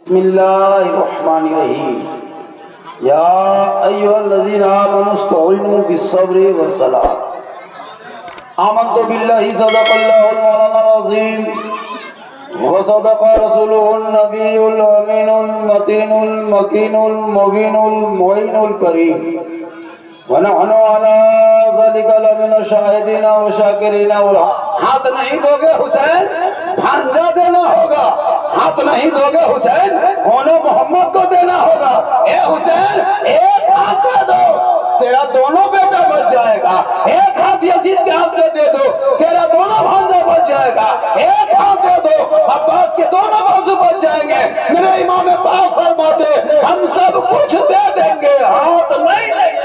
बिस्मिल्लाहिर्रहमानिर्रहीम। या अय्युहल्लज़ीना आमनुस्तईनु बिस्सब्रि वस्सलात। आमन्तु बिल्लाहि सदक़ल्लाहुल मौलानाल अज़ीम व सदक़ रसूलुहुन नबियुल अमीनुल मतीनुल मकीनुल मुबीनुल मुईनुल करीम व नहनु अला ज़ालिका लमिन शाहिदीन व शाकिरीन। हाथ नहीं दोगे हुसैन, भांजा देना होगा। हाथ नहीं दोगे हुसैन, ओने मोहम्मद को देना होगा। ए हुसैन, एक हाथ दे दो, तेरा दोनों बेटा बच जाएगा। एक हाथ यजीद के हाथ में दे दो, तेरा दोनों भांजा बच जाएगा। एक हाथ दे दो, अब्बास के दोनों बाजू बच जाएंगे। मेरे इमाम पाक फरमाते, हम सब कुछ दे देंगे, हाथ नहीं देंगे।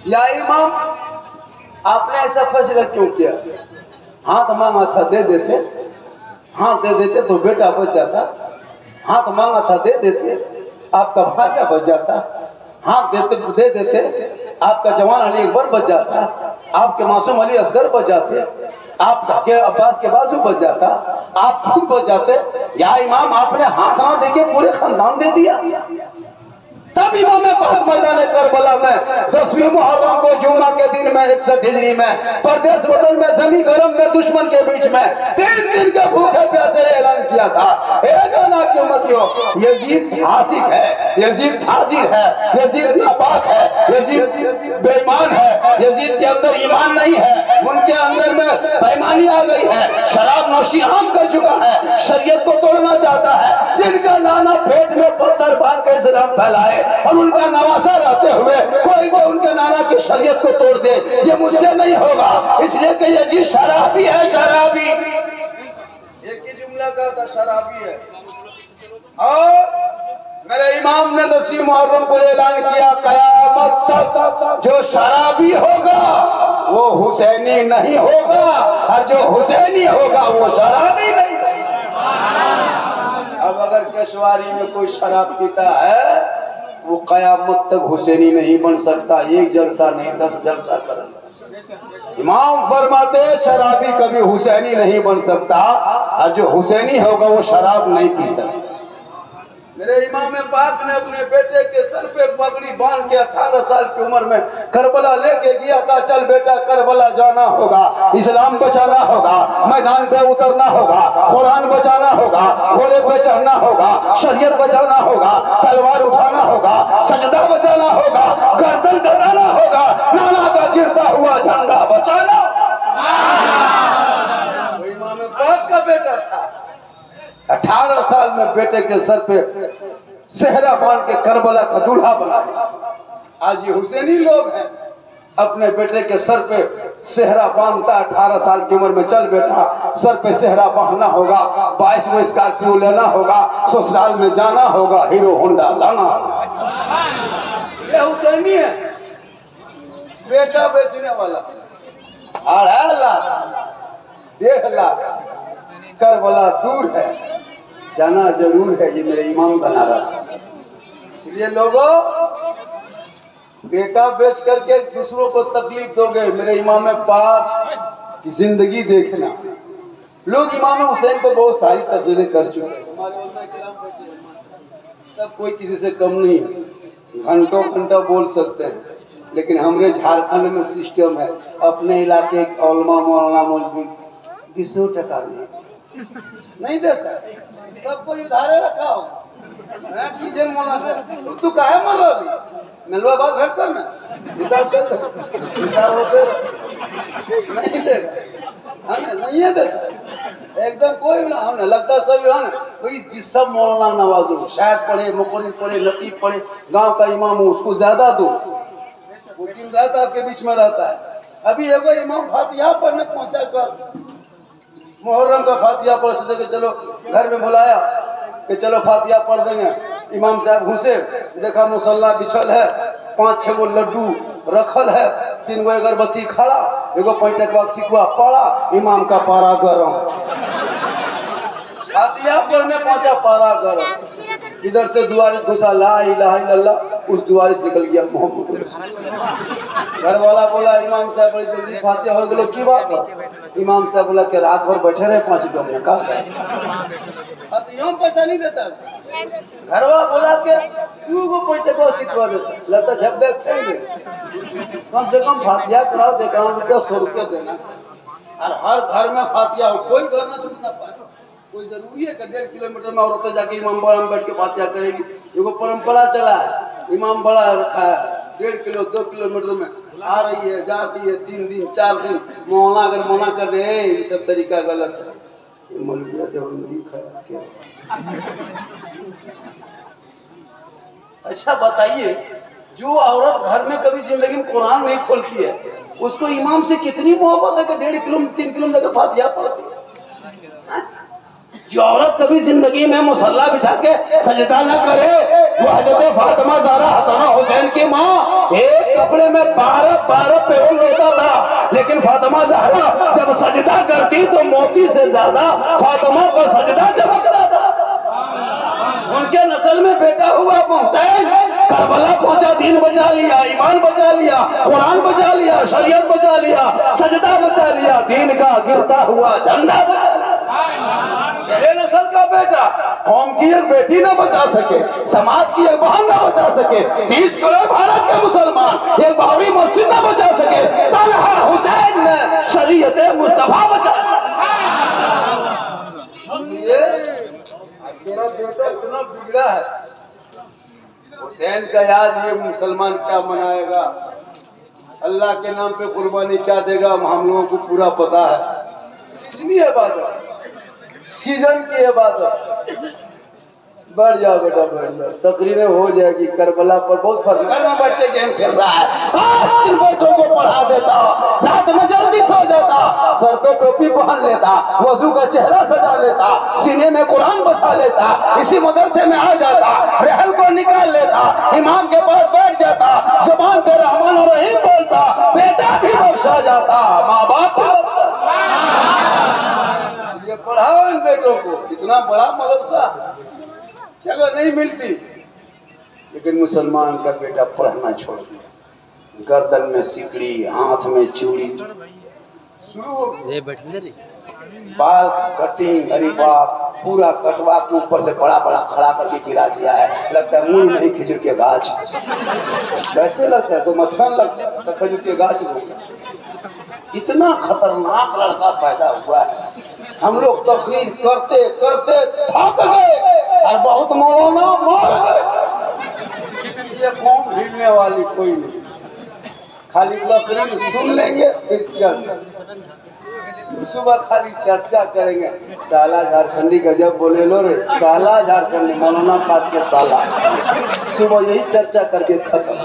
या इमाम, आपने ऐसा फैसला क्यों किया? हाथ मांगा था दे देते, हाथ दे देते तो बेटा बच जाता। हाथ मांगा था दे देते, आपका भांजा बच जाता। हाथ देते दे देते, आपका जवान अली अकबर बच जाता। आपके मासूम अली असगर बच जाते। आपके अब्बास के बाजू बच जाता। आप खुद बच जाते। या इमाम, आपने हाथ ना देके पूरे खानदान दे दिया। तब इमाम पाक मैदान करबला में 10वीं मुहर्रम को जुमा के दिन में 61 हिजरी में परदेश वतन में जमी गरम में दुश्मन के बीच में 3 दिन के भूखे प्यासे ऐलान किया था। ना क्यों मतियो, यजीद फासिक है, यजीद फाजिर है, यजीद नापाक है, यजीद बेईमान है, यजीद के अंदर ईमान नहीं है, उनके अंदर में बेईमानी आ गई है, शराब नौशी आम कर चुका है, शरीयत को तोड़ना चाहता है। जिनका नाना पेट में पत्थर बांध के इस्लाम फैलाए और उनका नवासा रहते हुए कोई वो उनके नाना की शरीयत को तोड़ दे, ये मुझसे नहीं होगा। इसलिए कि ये जी शराबी है, शराबी। एक ही जुमला का था, शराबी है। और मेरे इमाम ने 10वीं मुहर्रम को ऐलान किया, कयामत तक जो शराबी होगा वो हुसैनी नहीं होगा, और जो हुसैनी होगा वो शराबी नहीं। अब अगर केशवारी में कोई शराब पीता है, वो कयामत तक हुसैनी नहीं बन सकता। एक जलसा नहीं, 10 जलसा कर। इमाम फरमाते, शराबी कभी हुसैनी नहीं बन सकता, और जो हुसैनी होगा वो शराब नहीं पी सकता। मेरे इमाम पाक ने अपने बेटे के सर पे पगड़ी बांध के 18 साल की उम्र में करबला लेके गया था। चल बेटा, करबला जाना होगा, इस्लाम बचाना होगा, मैदान पे उतरना होगा, कुरान बचाना होगा, घोड़े पे चढ़ना होगा, शरीयत बचाना होगा, तलवार उठाना होगा, सजदा बचाना होगा, गर्दन कटाना होगा, नाना का गिरता हुआ झंडा बचाना। वो इमाम पाक का बेटा था। 18 साल में बेटे के सर पे सेहरा बांध के करबला का दूल्हा बनाया। आज ये हुसैनी लोग हैं, अपने बेटे के सर पे सेहरा बांधता। 18 साल की उम्र में, चल बेटा सर पे सेहरा बांधना होगा, 22 स्कॉर्पियो लेना होगा, ससुराल में जाना होगा, हीरो होंडा लाना होगा। ये हुसैनी है, बेटा बेचने वाला। 2.5 लाख 1.5 लाख करबला दूर है, जाना जरूर है, ये मेरे इमाम का नारा था। इसलिए लोगों, बेटा बेच करके दूसरों को तकलीफ दोगे, मेरे इमाम पाक की जिंदगी देखना। लोग इमाम हुसैन को बहुत सारी तकरीरें कर चुके हैं, सब कोई किसी से कम नहीं है, घंटों घंटा बोल सकते हैं। लेकिन हमारे झारखंड में सिस्टम है, अपने इलाके के औलमा मौलाना मौलवी 20 टका नहीं देता, सबको उधारे रखा हो। तू काहे मर रही, मिलवा बात भेंट करना, हिसाब कर दो, हिसाब होते नहीं देगा, है ना? नहीं है देता एकदम कोई ना। हमने लगता सभी है ना, कोई जिस सब मौलाना नवाजो, शायद पढ़े, मुकर्रिर पढ़े, लतीफ पढ़े, गांव का इमाम हो, उसको ज्यादा दो। वो दिन रात आपके बीच में रहता है। अभी एगो इमाम फातिहा पढ़ने पहुंचा कर, मुहर्रम का फातिहा पढ़, सोचे कि चलो घर में बुलाया कि चलो फातिहा पढ़ देंगे। इमाम साहब घुसे, देखा मुसल्ला बिछल है, 5-6 गो लड्डू रखल है, 3 गो अगरबत्ती खड़ा, एगो पैंटक सिकुआ पड़ा, इमाम का पारा गरम। फातिहा पढ़ने पहुंचा पारा कर, इधर से दुआरिस घुसा ला इलाहा इल्लल्लाह, उस दुआरिस निकल गया मोहम्मद रसूलुल्लाह। घर वाला बोला इमाम साहब बड़ी जल्दी फातिहा हो गलो की बात है? इमाम साहब बोला कि रात भर बैठे रहे 5 रुपये हमने कहा फातिहा में पैसा नहीं देता। घरवा बोला के क्यों को पैसे को सिखवा देता, लगता जब देख थे कम से कम फातिहा कराओ, 51 रुपया 100 रुपया देना चाहिए। और हर घर में फातिहा हो, कोई घर में छूट ना पाए। कोई जरूरी है कि 1.5 किलोमीटर में औरतें जाके इमाम बड़ा में बैठ के फातिहा करेगी? ये परंपरा चला है, इमाम बड़ा रखा है, 1.5 किलो 2 किलोमीटर में आ रही है, जाती है, 3 दिन 4 दिन। मौलाना अगर मना कर दे ये सब तरीका गलत है, ये मौलविया देवबंदी क्या। अच्छा बताइए, जो औरत घर में कभी जिंदगी में कुरान नहीं खोलती है, उसको इमाम से कितनी मोहब्बत है कि 1.5 किलो 3 किलो जगह फातिहा पढ़ती है? जो औरत कभी जिंदगी में मुसल्ला बिछा के सजदा न करे, वो हजरत फातिमा ज़हरा हसन हुसैन की माँ एक कपड़े में 12 पैरोल लेता था, लेकिन फातिमा ज़हरा जब सजदा करती तो मोती से ज्यादा फातिमा को सजदा चमकता था। उनके नस्ल में बेटा हुआ हुसैन करबला पहुंचा, दीन बचा लिया, ईमान बचा लिया, कुरान बचा लिया, शरीयत बचा लिया, सजदा बचा लिया, दीन का गिरता हुआ झंडा बचा लिया। ये नस्ल का बेटा कौम की एक बेटी न बचा सके, समाज की एक बहन न बचा सके, 30 करोड़ भारत के मुसलमान एक बाबरी मस्जिद न बचा सके, तलहा हुसैन ने शरीयत मुस्तफा बचा। मेरा बेटा इतना बिगड़ा है, हुसैन का याद ये मुसलमान क्या मनाएगा, अल्लाह के नाम पे कुर्बानी क्या देगा, हम लोगों को पूरा पता है। सीजनी इबादत, सीजन की इबादत। बढ़ जाओ बेटा बढ़ जाओ, तकरीरें हो जाएगी। करबला पर बहुत फर्क, घर में बैठ के गेम खेल रहा है, काश इन बेटों को पढ़ा देता, रात में जल्दी सो जाता, सर पे टोपी पहन लेता, वजू का चेहरा सजा लेता, सीने में कुरान बसा लेता, इसी मदरसे में आ जाता, रहल को निकाल लेता, इमाम के पास बैठ जाता, जुबान से रहमान और रहीम बोलता, बेटा भी बख्शा जाता, माँ बाप भी बख्शा। ये पढ़ाओ इन बेटों को, इतना बड़ा मदरसा, जगह नहीं मिलती, लेकिन मुसलमान का बेटा पढ़ना छोड़ दिया। गर्दन में सिकड़ी, हाथ में चूड़ी, शुरू हो गई, बाल कटिंग, अरे बाप, पूरा कटवा के ऊपर से बड़ा बड़ा खड़ा करके गिरा दिया है, लगता है मूल नहीं खजूर के गाछ। कैसे लगता है, कोई मथुरा लगता है तो खजूर के गाछ में। इतना खतरनाक लड़का पैदा हुआ है। हम लोग तकरीर करते करते थक गए और बहुत मौलाना मर गए। ये कौम हिलने वाली कोई नहीं, खाली तकरीर सुन लेंगे फिर चल, सुबह खाली चर्चा करेंगे। साला झारखंडी गजब बोले लो रे, साला झारखंडी, मौलाना काट के साला, सुबह यही चर्चा करके खत्म।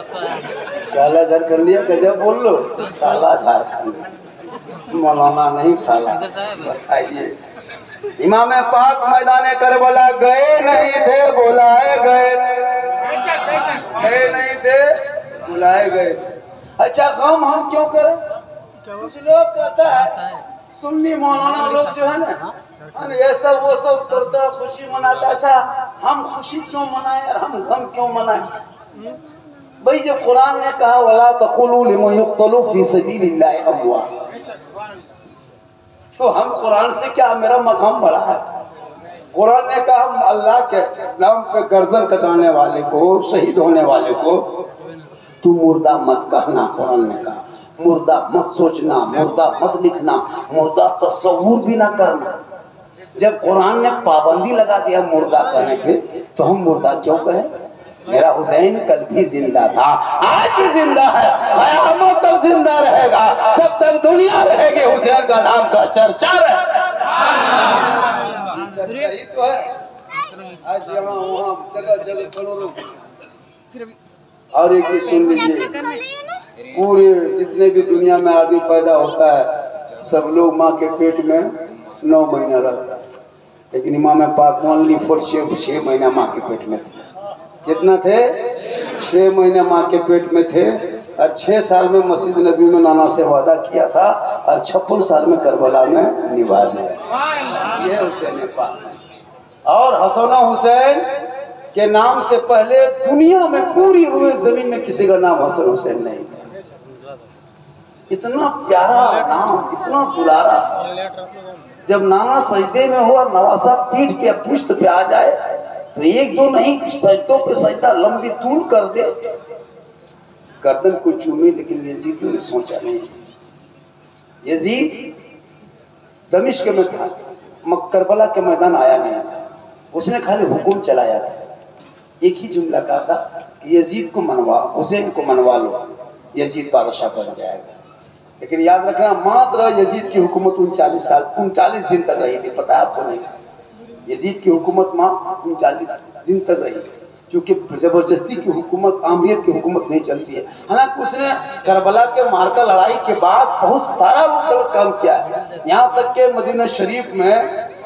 साला झारखंडी गजब बोल लो, साला झारखंडी, मौलाना नहीं साला। बताइए, इमाम पाक मैदाने करबला गए नहीं थे, बुलाए गए, गए नहीं थे, बुलाए गए। अच्छा गम हम क्यों करें? कुछ लोग कहता है सुन्नी मौलाना लोग जो है ना, ये सब वो सब करता, खुशी मनाता। अच्छा हम खुशी क्यों मनाएं और हम गम क्यों मनाएं? भाई जब कुरान ने कहा वला तकुलू लिमन युक्तलू फी सबीलिल्लाह अमवात, तो हम कुरान से क्या, मेरा मकाम बड़ा है। कुरान ने कहा हम अल्लाह के नाम पे गर्दन कटाने वाले को, शहीद होने वाले को तू मुर्दा मत कहना। कुरान ने कहा मुर्दा मत सोचना, मुर्दा मत लिखना, मुर्दा तस्वुर भी ना करना। जब कुरान ने पाबंदी लगा दिया मुर्दा कहने पे, तो हम मुर्दा क्यों कहें? मेरा हुसैन कल भी जिंदा था, आज भी जिंदा है, क़यामत तक जिंदा रहेगा। जब तक दुनिया रहेगी हुसैन का नाम का चर्चा रहेगा। चर्चा ही तो है आज यहाँ वहाँ जगह जगह करोड़ों। और एक चीज सुन लीजिए, पूरे जितने भी दुनिया में आदमी पैदा होता है, सब लोग माँ के पेट में 9 महीना रहता है, लेकिन इमाम पाक ओनली फॉर 6 महीना माँ के पेट में थे। कितना थे? 6 महीने माँ के पेट में थे, और 6 साल में मस्जिद नबी में नाना से वादा किया था, और 56 साल में करबला में निभा दिया। ये हुसैन पाक। हसन हुसैन के नाम से पहले दुनिया में पूरी रुए जमीन में किसी का नाम हसन हुसैन नहीं था। इतना प्यारा नाम, इतना दुलारा। जब नाना सजदे में हो और नवासा पीठ पे पुश्त पे आ जाए तो एक दो नहीं, सजदों पे सजदा लंबी तूल कर दे, गर्दन को चूमे। लेकिन यजीद ने सोचा नहीं। यजीद दमिश्क में था, करबला के मैदान आया नहीं था। उसने खाली हुकुम चलाया था, एक ही जुमला कहा था कि यजीद को मनवा, हुसैन को मनवा लो, यजीद बादशाह बन जाएगा। लेकिन याद रखना, मात्र यजीद की हुकूमत 39 दिन तक रही थी। पता है आपको? नहीं, यजीद की हुकूमत 39 दिन तक रही, क्योंकि जबरदस्ती की हुकूमत, आमरीत की हुकूमत नहीं चलती है। हालांकि उसने करबला के मार्का लड़ाई के बाद बहुत सारा वो गलत काम किया है। यहाँ तक के मदीना शरीफ में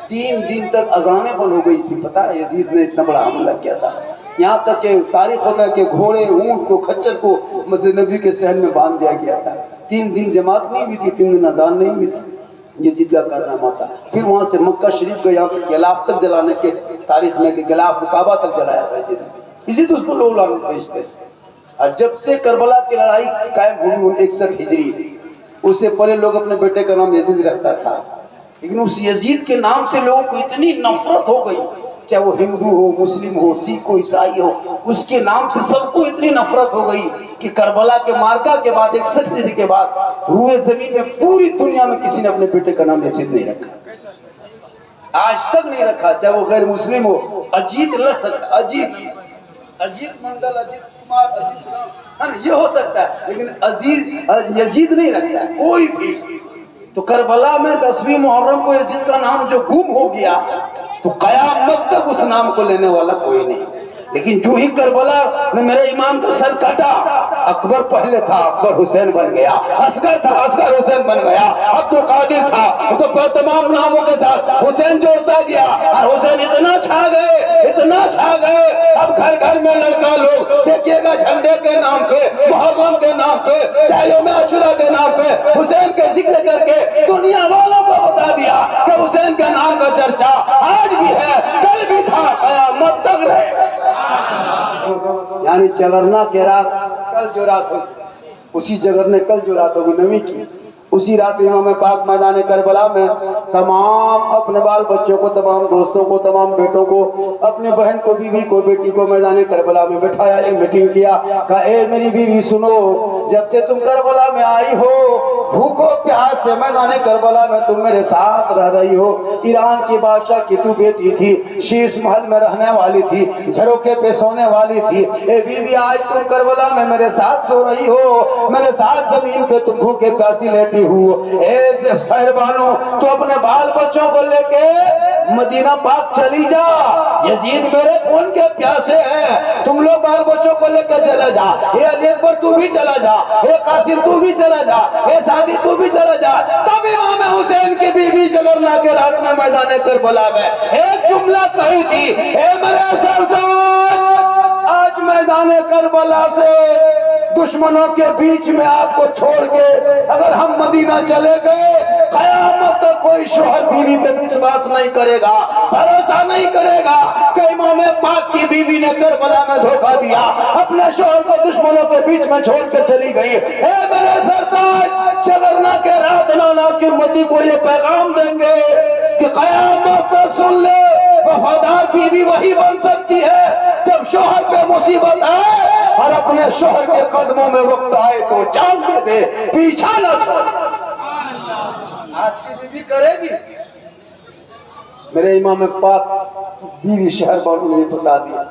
3 दिन तक अजानें बंद हो गई थी। पता है, यजीद ने इतना बड़ा हमला किया था। यहाँ तक के तारीखों में के घोड़े, ऊंट को, खच्चर को मस्जिद नबी के सहन में बांध दिया गया था। 3 दिन जमात नहीं हुई थी, 3 दिन अजान नहीं हुई थी। यजीद का कारनामा था। फिर वहाँ से मक्का शरीफ का यहाँ गिलाफ तक जलाने के तारीख में, गिलाफ काबा तक जलाया था यजीद। इसी तो उसको लोग लानत भेजते थे। और जब से करबला की लड़ाई कायम हुई 61 हिजरी, उससे पहले लोग अपने बेटे का नाम यजीद रखता था। लेकिन उस यजीद के नाम से लोगों को इतनी नफरत हो गई, चाहे वो हिंदू हो, मुस्लिम हो, सिख हो, ईसाई हो, उसके नाम से सबको इतनी नफरत हो गई कि करबला के मार्का के बाद 61 हिजरी के बाद रुए जमीन में पूरी दुनिया में किसी ने अपने बेटे का नाम यजीद नहीं रखा, आज तक नहीं रखा। चाहे वो गैर मुस्लिम हो, अजीत लग सकता, अजीत मंडल, अजीत कुमार, अजीत राम, है ना, ये हो सकता है, लेकिन यजीद नहीं रखता है कोई भी। तो करबला में 10वीं मुहर्रम को यजीद का नाम जो गुम हो गया, तो कयामत तक उस नाम को लेने वाला कोई नहीं। लेकिन जो ही करबला में मेरे इमाम का सर कटा, अकबर पहले था, अकबर हुसैन बन गया, असगर था, असगर हुसैन बन गया, अब्दुल कादिर था, तो तमाम नामों के साथ हुसैन जोड़ता गया और हुसैन इतना छा गए, इतना छा गए। अब घर घर में लड़का लोग देखिएगा, झंडे के नाम पे, मुहर्रम के नाम पे, चाहे यौम आशुरा के नाम पे हुसैन के जिक्र करके दुनिया वालों को बता दिया कि हुसैन के नाम का चर्चा आज भी है, कल भी था, कयामत तक रहे। यानी जगरना के रात, कल जो रात हो, उसी जगर ने कल जो रात होगी नवी की, उसी रात इमाम पाक मैदान करबला में तमाम अपने बाल बच्चों को, तमाम दोस्तों को, तमाम बेटों को, अपने बहन को, बीवी को, बेटी को मैदान करबला में बैठाया, एक मीटिंग किया। कहा, ए मेरी बीवी सुनो, जब से तुम करबला में आई हो, भूखो प्यास से मैदान करबला में तुम मेरे साथ रह रही हो। ईरान की बादशाह की तू बेटी थी, शीश महल में रहने वाली थी, झरोके पे सोने वाली थी। ए बीवी, आज तुम करबला में मेरे साथ सो रही हो, मेरे साथ जमीन पे तुम भूखे प्यासी लेटी मेहरबानो, तो अपने बाल बच्चों को लेके मदीना पाक चली जा। यजीद मेरे खून के प्यासे हैं, तुम लोग बाल बच्चों को लेकर चला जा। ये अली अकबर तू भी चला जा, ये कासिम तू भी चला जा, ये सादी तू भी चला जा। तब इमाम हुसैन की बीबी जगरना के रात में मैदान करबला में एक जुमला कही थी, ए मेरे सरदार, आज मैदान करबला से दुश्मनों के बीच में आपको छोड़ के अगर हम मदीना चले गए, कयामत तक कोई शोहर बीवी पे विश्वास नहीं करेगा, भरोसा नहीं करेगा कि इमाम पाक की बीवी ने करबला में धोखा दिया, अपने शोहर को दुश्मनों के बीच में छोड़ के चली गई। ए मेरे सरताज, जगरना के रात नाना की उम्मती को ये पैगाम देंगे कि कयामत तक सुन ले, वफादार बीवी वही बन सकती है जब शोहर पे मुसीबत आए और अपने शोहर के कदमों में वक्त आए तो जान दे दे, पीछा न छोड़। आज की बीवी करेगी। मेरे इमाम पाक की बीवी शहर बानू ने बता दिया,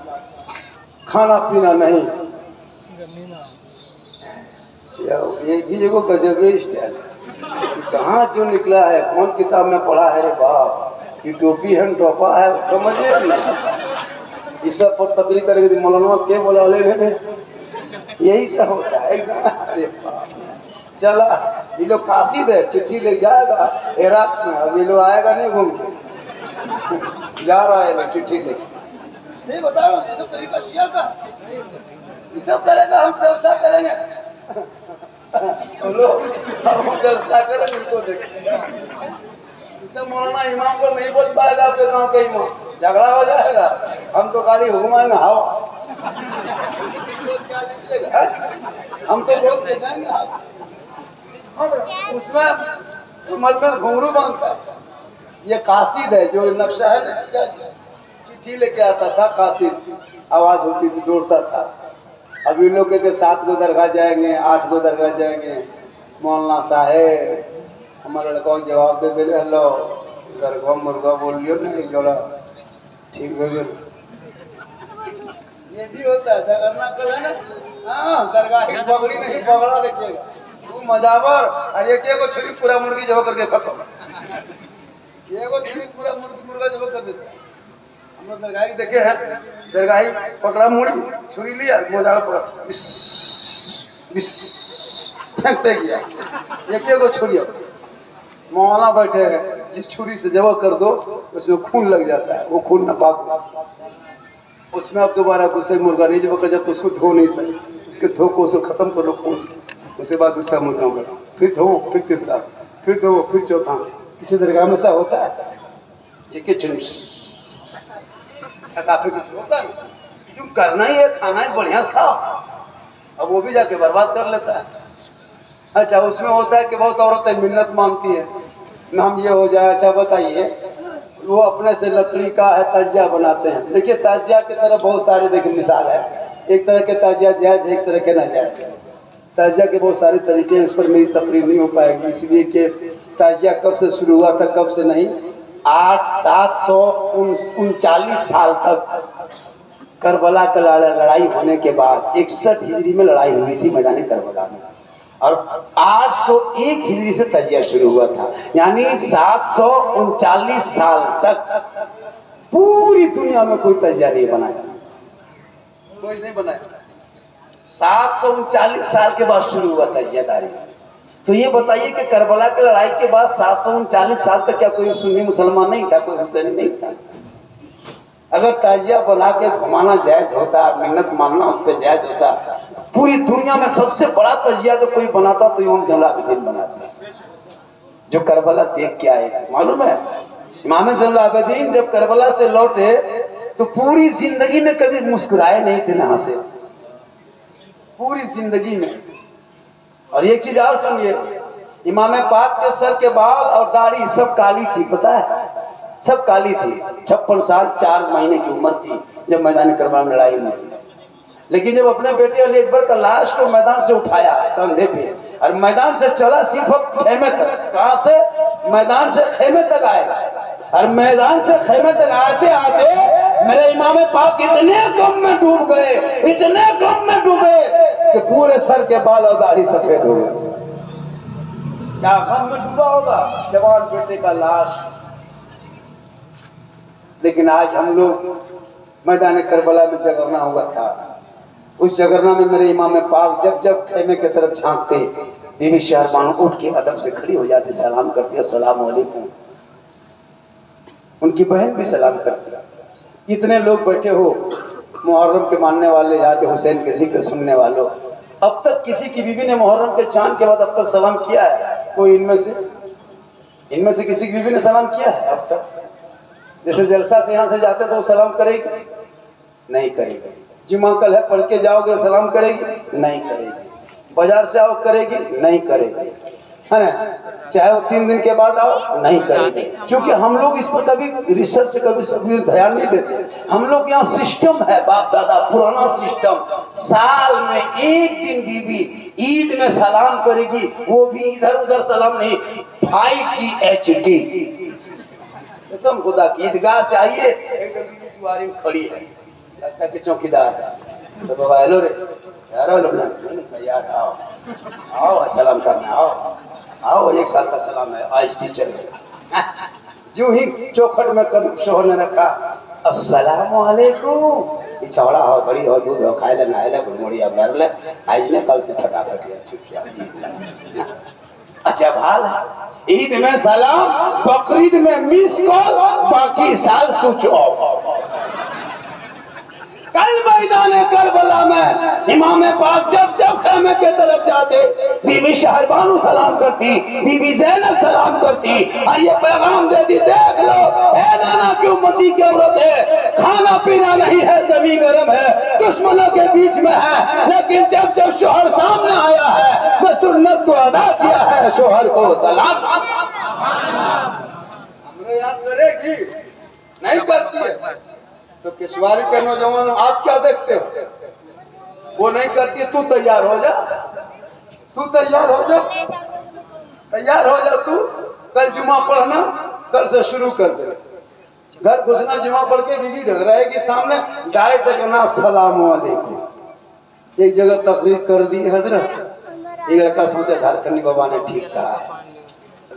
खाना पीना नहीं। ये भी एगो गजबे स्टाइल, कहाँ जो निकला है, कौन किताब में पढ़ा है रे बाप, ये टोपी है टोपा है, समझिए नहीं। ये सब पर तकरीर करेंगे, मौलाना के बोला ले, यही सब होता है एकदम। अरे बाप, चला ये लोग काशी दे, चिट्ठी ले जाएगा इराक में, अब ये लोग आएगा नहीं घूम के, जा रहा है चिट्ठी लेके। सही बता रहा हूँ, ये सब तरीका शिया का, ये सब करेगा, हम जलसा करेंगे, बोलो हम जलसा करेंगे, इनको देखें सब मौलाना इमाम को नहीं बोल पाएगा, आपके गाँव के इमाम, झगड़ा हो जाएगा। हम तो गाड़ी घुमाएंगे हवा, हम तो बोल के जाएंगे आप। उसमें कमर में घुंघरू बांधता है। ये कासिद है, जो नक्शा है ना, चिट्ठी लेके आता था कासिद, आवाज होती थी, दौड़ता था। अब इन लोग के 7 गो दरगाह जाएंगे, 8 गो दरगाह जाएंगे, मौलाना साहेब हमारे लड़का जवाब दे दे, हेलो दरगाह मुर्गा बोल लियो ना, एक जोड़ा ठीक हो गया। ये भी होता है, झगड़ना कल है ना। हाँ, दरगाह की पगड़ी नहीं, पगड़ा देखिएगा तू मजावर। और एक छुरी पूरा मुर्गी जब करके खत्म, एगो छुरी पूरा मुर्गा जब कर देता। हम लोग दरगाही देखे हैं, दरगाही पकड़ा मुड़ी, छुरी लिया, मजावर पकड़ा, फेंकते गया, एक छुरी। मौलाना बैठे हैं, जिस छुरी से जब कर दो उसमें खून लग जाता है, वो खून नापाक, उसमें अब दोबारा दूसरे मुर्गा नहीं जब कर, जब तो उसको धो नहीं सकते, उसके धो को उसे खत्म कर लो खून, उसके बाद दूसरा मुर्गा में फिर धो, फिर तीसरा, फिर धो, फिर चौथा। किसी दरगाह में ऐसा होता है, एक ही छुरी काफी कुछ होता है। क्यों करना ही है, खाना है, बढ़िया से खाओ। अब वो भी जाके बर्बाद कर लेता है। अच्छा, उसमें होता है कि बहुत औरतें मिन्नत मांगती है, हम ये हो जाए। अच्छा बताइए, वो अपने से लकड़ी का है ताजिया बनाते हैं। देखिए ताजिया की तरह बहुत सारे देखिए मिसाल है, एक तरह के ताजिया जायज़, एक तरह के नाजायज़। ताजिया के बहुत सारे तरीके हैं, इस पर मेरी तकरीर नहीं हो पाएगी, इसलिए कि ताजिया कब से शुरू हुआ था कब से नहीं। 739 साल तक करबला का लड़ाई होने के बाद 61 हिजरी में लड़ाई हुई थी मैदान करबला में, और 801 हिजरी से तजिया शुरू हुआ था। यानी 739 साल तक पूरी दुनिया में कोई तजिया नहीं बनाया, कोई नहीं बनाया। 739 साल के बाद शुरू हुआ तजियादारी। तो ये बताइए कि करबला की लड़ाई के बाद 739 साल तक क्या कोई सुन्नी मुसलमान नहीं था, कोई हुसैनी नहीं था? अगर ताजिया बना के घुमाना जायज होता, मिन्नत मानना उस पर जायज होता, पूरी दुनिया में सबसे बड़ा ताजिया अगर कोई बनाता तो इमाम ज़ैनुल आबिदीन बनाता, जो करबला देख के आए। मालूम है, इमाम ज़ैनुल आबिदीन जब करबला से लौटे तो पूरी जिंदगी में कभी मुस्कुराए नहीं थे, ना हंसे, पूरी जिंदगी में। और एक चीज और सुनिए, इमाम पाक के सर के बाल और दाढ़ी सब काली थी, पता है, सब काली थी। 56 साल 4 महीने की उम्र थी जब मैदान करबला में लड़ाई हुई थी। लेकिन जब अपने बेटे अली अकबर का लाश को मैदान से उठाया कंधे पे, और मैदान से चला सिर्फ खेमे तक, कहाँ थे, मैदान से खेमे तक आए, और मैदान से खेमे तक आते आते मेरे इमाम पाक इतने गम में डूब गए, इतने गम में डूबे कि पूरे सर के बाल और दाढ़ी सफेद हो गए। क्या गम में डूबा होगा जवान बेटे का लाश। लेकिन आज हम लोग मैदान करबला में जगरना हुआ था, उस जगरना में मेरे इमाम पाक जब जब खेमे की तरफ झांकते, बीबी शहरबानो उठ के अदब से खड़ी हो जाती, सलाम करती, अस्सलाम वालेकुम। उनकी बहन भी सलाम करती। इतने लोग बैठे हो, मुहर्रम के मानने वाले, याद हुसैन के जिक्र सुनने वालों, अब तक किसी की बीवी ने मुहर्रम के चांद के बाद अब तक सलाम किया है? कोई इनमें से किसी की बीवी ने सलाम किया है अब तक? जैसे जलसा से यहाँ से जाते तो वो सलाम करेगी? नहीं करेगी। जुमा कल है पढ़ के जाओगे सलाम करेगी? नहीं करेगी। बाजार से आओ करेगी? नहीं करेगी, है ना? चाहे वो 3 दिन के बाद आओ, नहीं करेगी। क्योंकि हम लोग इस पर कभी रिसर्च, कभी ध्यान नहीं देते। हम लोग यहाँ सिस्टम है, बाप दादा पुराना सिस्टम, साल में 1 दिन बीवी ईद में सलाम करेगी, वो भी इधर उधर सलाम नहीं, 5G HD कसम खुदा की। ईदगाह से आइए, एकदम बीवी दुआरी में खड़ी है, लगता कि चौकीदार है। तो बाबा हेलो रे यार, यार आओ आओ सलाम करना, आओ आओ, 1 साल का सलाम है, आज टीचर है। जो ही चौखट में कदम शोहर ने रखा, अस्सलाम वालेकुम, चौड़ा हो, बड़ी हो, दूध हो, खाए ले, नहाए ले, गुड़मुड़िया मेर ले, आज ने कल से फटाफट चुपचाप। अच्छा भाल है, ईद में सलाम, बकरीद में मिस कॉल, बाकी साल स्विच ऑफ। कल मैदान करबला में में इमाम पाक जब जब खैमे के तरफ जाते, बीबी शहरबानू सलाम करती, बीबी ज़ैनब सलाम करती और ये पैगाम देती, देख लो ए नाना की उम्मती की औरत है, खाना पीना नहीं है, जमीन गर्म है, दुश्मनों के बीच में है, लेकिन जब जब शोहर सामने आया है मैं सुन्नत को अदा किया है, शोहर को सलाम। हमरे याद करेगी नहीं करती है तो किशवारी के नौजवान आप क्या देखते हो, वो नहीं करती है, तू तैयार हो जा, तू तैयार हो जा, तैयार हो जा, तू कल जुमा पढ़ना, कल से शुरू कर दे, घर घुसना, जुमा पढ़ के बीवी ढक रहेगी सामने, डायरेक्ट कहना अस्सलाम वालेकुम। एक जगह तकरीर कर दी हजरत, एक लड़का सोचा झारखंडी बाबा ने ठीक कहा है,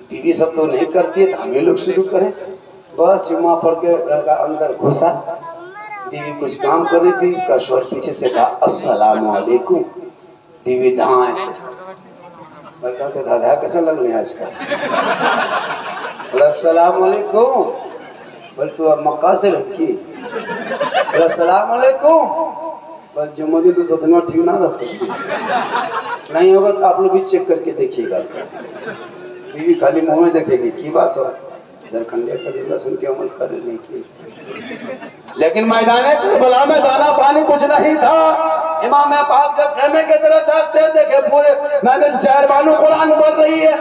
बीवी सब तो नहीं करती है तो हम ही लोग शुरू करें। बस जुमा पढ़ के लड़का अंदर घुसा, बीवी कुछ काम कर रही थी, उसका शोहर पीछे से कहा अस्सलाम वालेकुम, बीवी धाए से बता तो दादा कैसा लग रहा है आज का, बोला अस्सलाम वालेकुम, बोल तू अब मक्का से लड़की, बोला अस्सलाम वालेकुम, बस जुम्मदी तो तुम्हें ठीक ना रहता नहीं होगा तो आप लोग भी चेक करके देखिएगा, बीवी खाली मुंह में देखेगी की बात हो, झारखंडी तजुर्बा सुन के अमल कर नहीं की। लेकिन मैदान करबला में दाना पानी कुछ नहीं था। इमाम पाक जब खेमे के तरफ जाते देखे पूरे मैदान शहरबानू कुरान पढ़ रही है,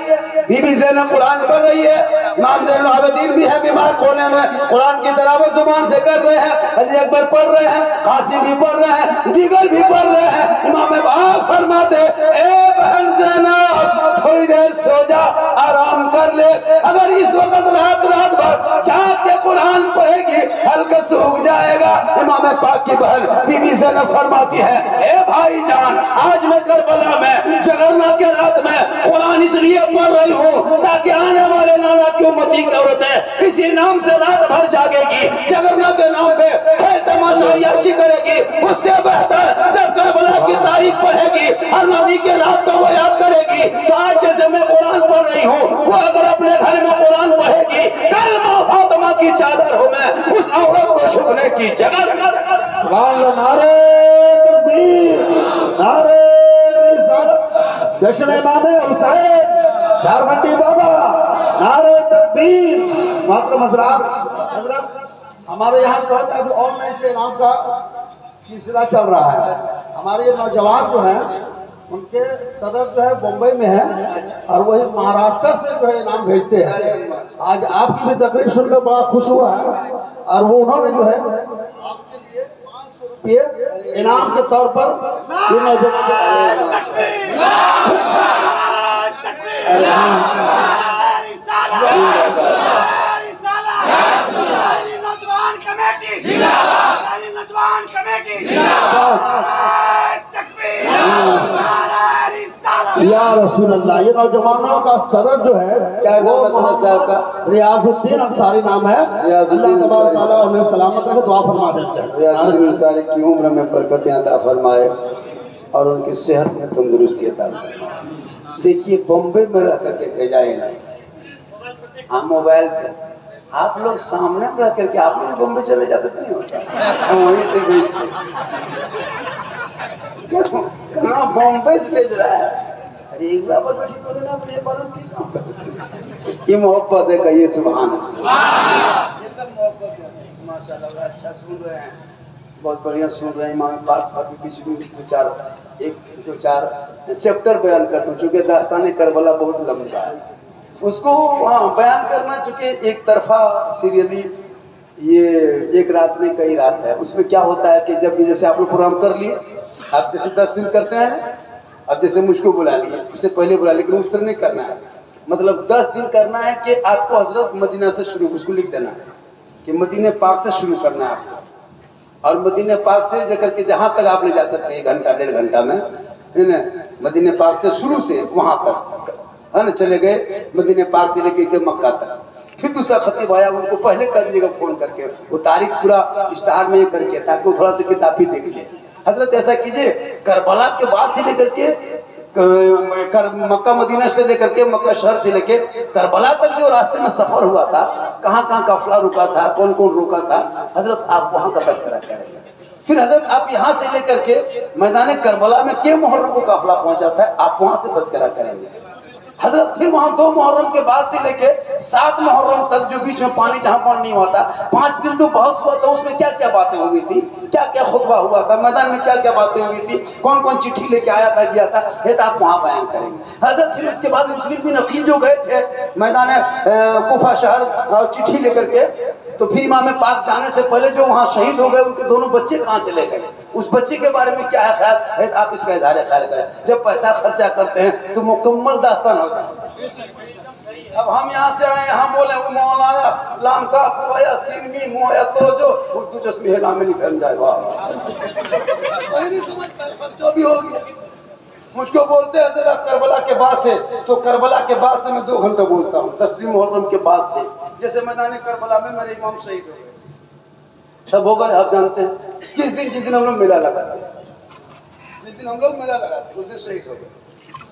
बीबी ज़ैनब कुरान पढ़ रही है, इमाम ज़ैनुल आबिदीन भी है बीमार कोने में, कुरान की तिलावत जुबान से कर रहे हैं, अली अकबर पढ़ रहे हैं, कासिम भी पढ़ रहे हैं, दीगर भी पढ़ रहे हैं। इमाम पाक फरमाते ए बहन ज़ैनब थोड़ी देर सो जा, आराम कर ले, अगर इस वक्त रात भर जाग के कुरान पढ़ेगी हल्का सूख जाएगा। इमाम पाक की बहन बीबी ज़ैनब फरमाती है ए भाईजान, आज मैं करबला में जगरना के रात में कुरान इसलिए पढ़ रही हूँ ताकि आने वाले नाना की उम्मती की औरतें इसी नाम से रात भर जागेगी, जगरना के नाम पे खेल तमाशा याशी करेगी, उससे बेहतर जब करबला की तारीख पढ़ेगी और नबी के रात को वो याद करेगी। तो आज जैसे मैं कुरान पढ़ रही हूँ, वो अगर अपने घर में कुरान पढ़ेगी, कल माँ फातिमा की चादर हो मैं उस औरत को छुपने की जगह। सुभान अल्लाह, नारे तकबीर, नारे रिसालत, जश्न इमाम हुसैन झारखंडी बाबा, नारे तकबीर। मातरम हजरत, हमारे यहाँ जो है अभी ऑनलाइन से इनाम का सिलसिला चल रहा है। हमारे ये नौजवान जो हैं उनके सदर जो है मुंबई में है और वही महाराष्ट्र से जो है इनाम भेजते हैं। आज आपकी भी तकरीर सुनकर बड़ा खुश हुआ है और वो उन्होंने जो है आपके लिए 500 रुपये इनाम के तौर पर या रसूल अल्लाह। ये नौजवानों का सदर जो है क्या नाम है सदर साहब का? रियाजुद्दीन अंसारी नाम है। अल्लाह तबारक तआला उन्हें सलामत रखे, दुआ फरमा देते हैं। रियाजुद्दीन अंसारी की उम्र में बरकतें अता फरमाए और उनकी सेहत में तंदुरुस्ती अता फरमाए। देखिए बम्बई में रह करके भेजा है ना, हम मोबाइल पे, आप लोग सामने रह करके आप लोग बम्बई चले जाते नहीं होता, हम वहीं से भेजते। कहाँ बम्बई से भेज रहा है, अरे एक बार बैठी तो देना अपने पालन की काम कर। ये मोहब्बत है, कहिए सुभान अल्लाह। ये सब मोहब्बत है माशाल्लाह। अच्छा सुन रहे हैं, बहुत बढ़िया सुन रहे हैं। इमाम पाक पर भी बीच में दो चार चैप्टर बयान करता हूँ, चूँकि दास्तान करबला बहुत लंबा है, उसको वहाँ बयान करना, चूँकि एक तरफा सीरियली ये एक रात में कई रात है। उसमें क्या होता है कि जब जैसे आप लोग प्रोग्राम कर लिए, आप जैसे 10 दिन करते हैं, अब जैसे मुझको बुला लिए, उससे पहले बुला, लेकिन उस तरह नहीं करना है। मतलब 10 दिन करना है कि आपको हजरत मदीना से शुरू, उसको लिख देना है कि मदीने पाक से शुरू करना है आपको, और मदीने पाक से जाकर के जहाँ तक आप ले जा सकते हैं, 1 घंटा 1.5 घंटा में, है ना। मदीने पाक से शुरू से वहाँ तक, है ना, चले गए मदीने पाक से लेके के मक्का तक। फिर दूसरा खतीब आया, उनको पहले कर दीजिएगा फ़ोन करके, वो तारीख पूरा इश्तहार में ये करके, ताकि वो थोड़ा सा किताब भी देख ले। हजरत ऐसा कीजिए, करबला के बाद से लेकर के मक्का मदीना से लेकर के मक्का शहर से लेके करबला तक जो रास्ते में सफर हुआ था, कहाँ कहाँ काफिला रुका था, कौन कौन रुका था, हजरत आप वहाँ का तज़किरा करेंगे। फिर हजरत आप यहाँ से लेकर के मैदान करबला में के मुहर्रम को काफिला पहुंचा था, आप वहाँ से तज़किरा करेंगे। हजरत फिर वहाँ 2 मुहर्रम के बाद से लेके 7 मुहर्रम तक जो बीच में पानी जहाँ पर नहीं हुआ था, 5 दिन तो बहस हुआ था, उसमें क्या क्या बातें हुई थी, क्या क्या खुतबा हुआ था, मैदान में क्या क्या बातें हुई थी, कौन कौन चिट्ठी लेके आया था गया था, ये तो आप वहाँ बयान करेंगे। हजरत फिर उसके बाद मुस्लिम बिन अकील जो गए थे मैदान कुफा शहर और चिट्ठी लेकर के, तो फिर इमाम पाक जाने से पहले जो वहाँ शहीद हो गए उनके दोनों बच्चे कहाँ चले गए, उस बच्चे के बारे में क्या है ख्याल है, आप इसका इजहार ख्याल करें। जब पैसा खर्चा करते हैं तो मुकम्मल दास्तान हो जाए। अब हम यहाँ से आए, यहाँ बोले वो मौलाया लाम का पोया सिमी मोया तो जो उर्दू जस्मी है लाम में निकल जाए, वाह नहीं समझता जो भी हो गया। मुझको बोलते हैं सर आप करबला के बाद से, तो करबला के बाद से मैं 2 घंटे बोलता हूँ, 10वीं मुहर्रम के बाद से। जैसे मैदान करबला में मेरे इमाम शहीद हो गए, सब हो गए, आप जानते हैं। जिस दिन हम लोग मेला लगाते, जिस दिन हम लोग मेला लगाते उस दिन शहीद हो गए।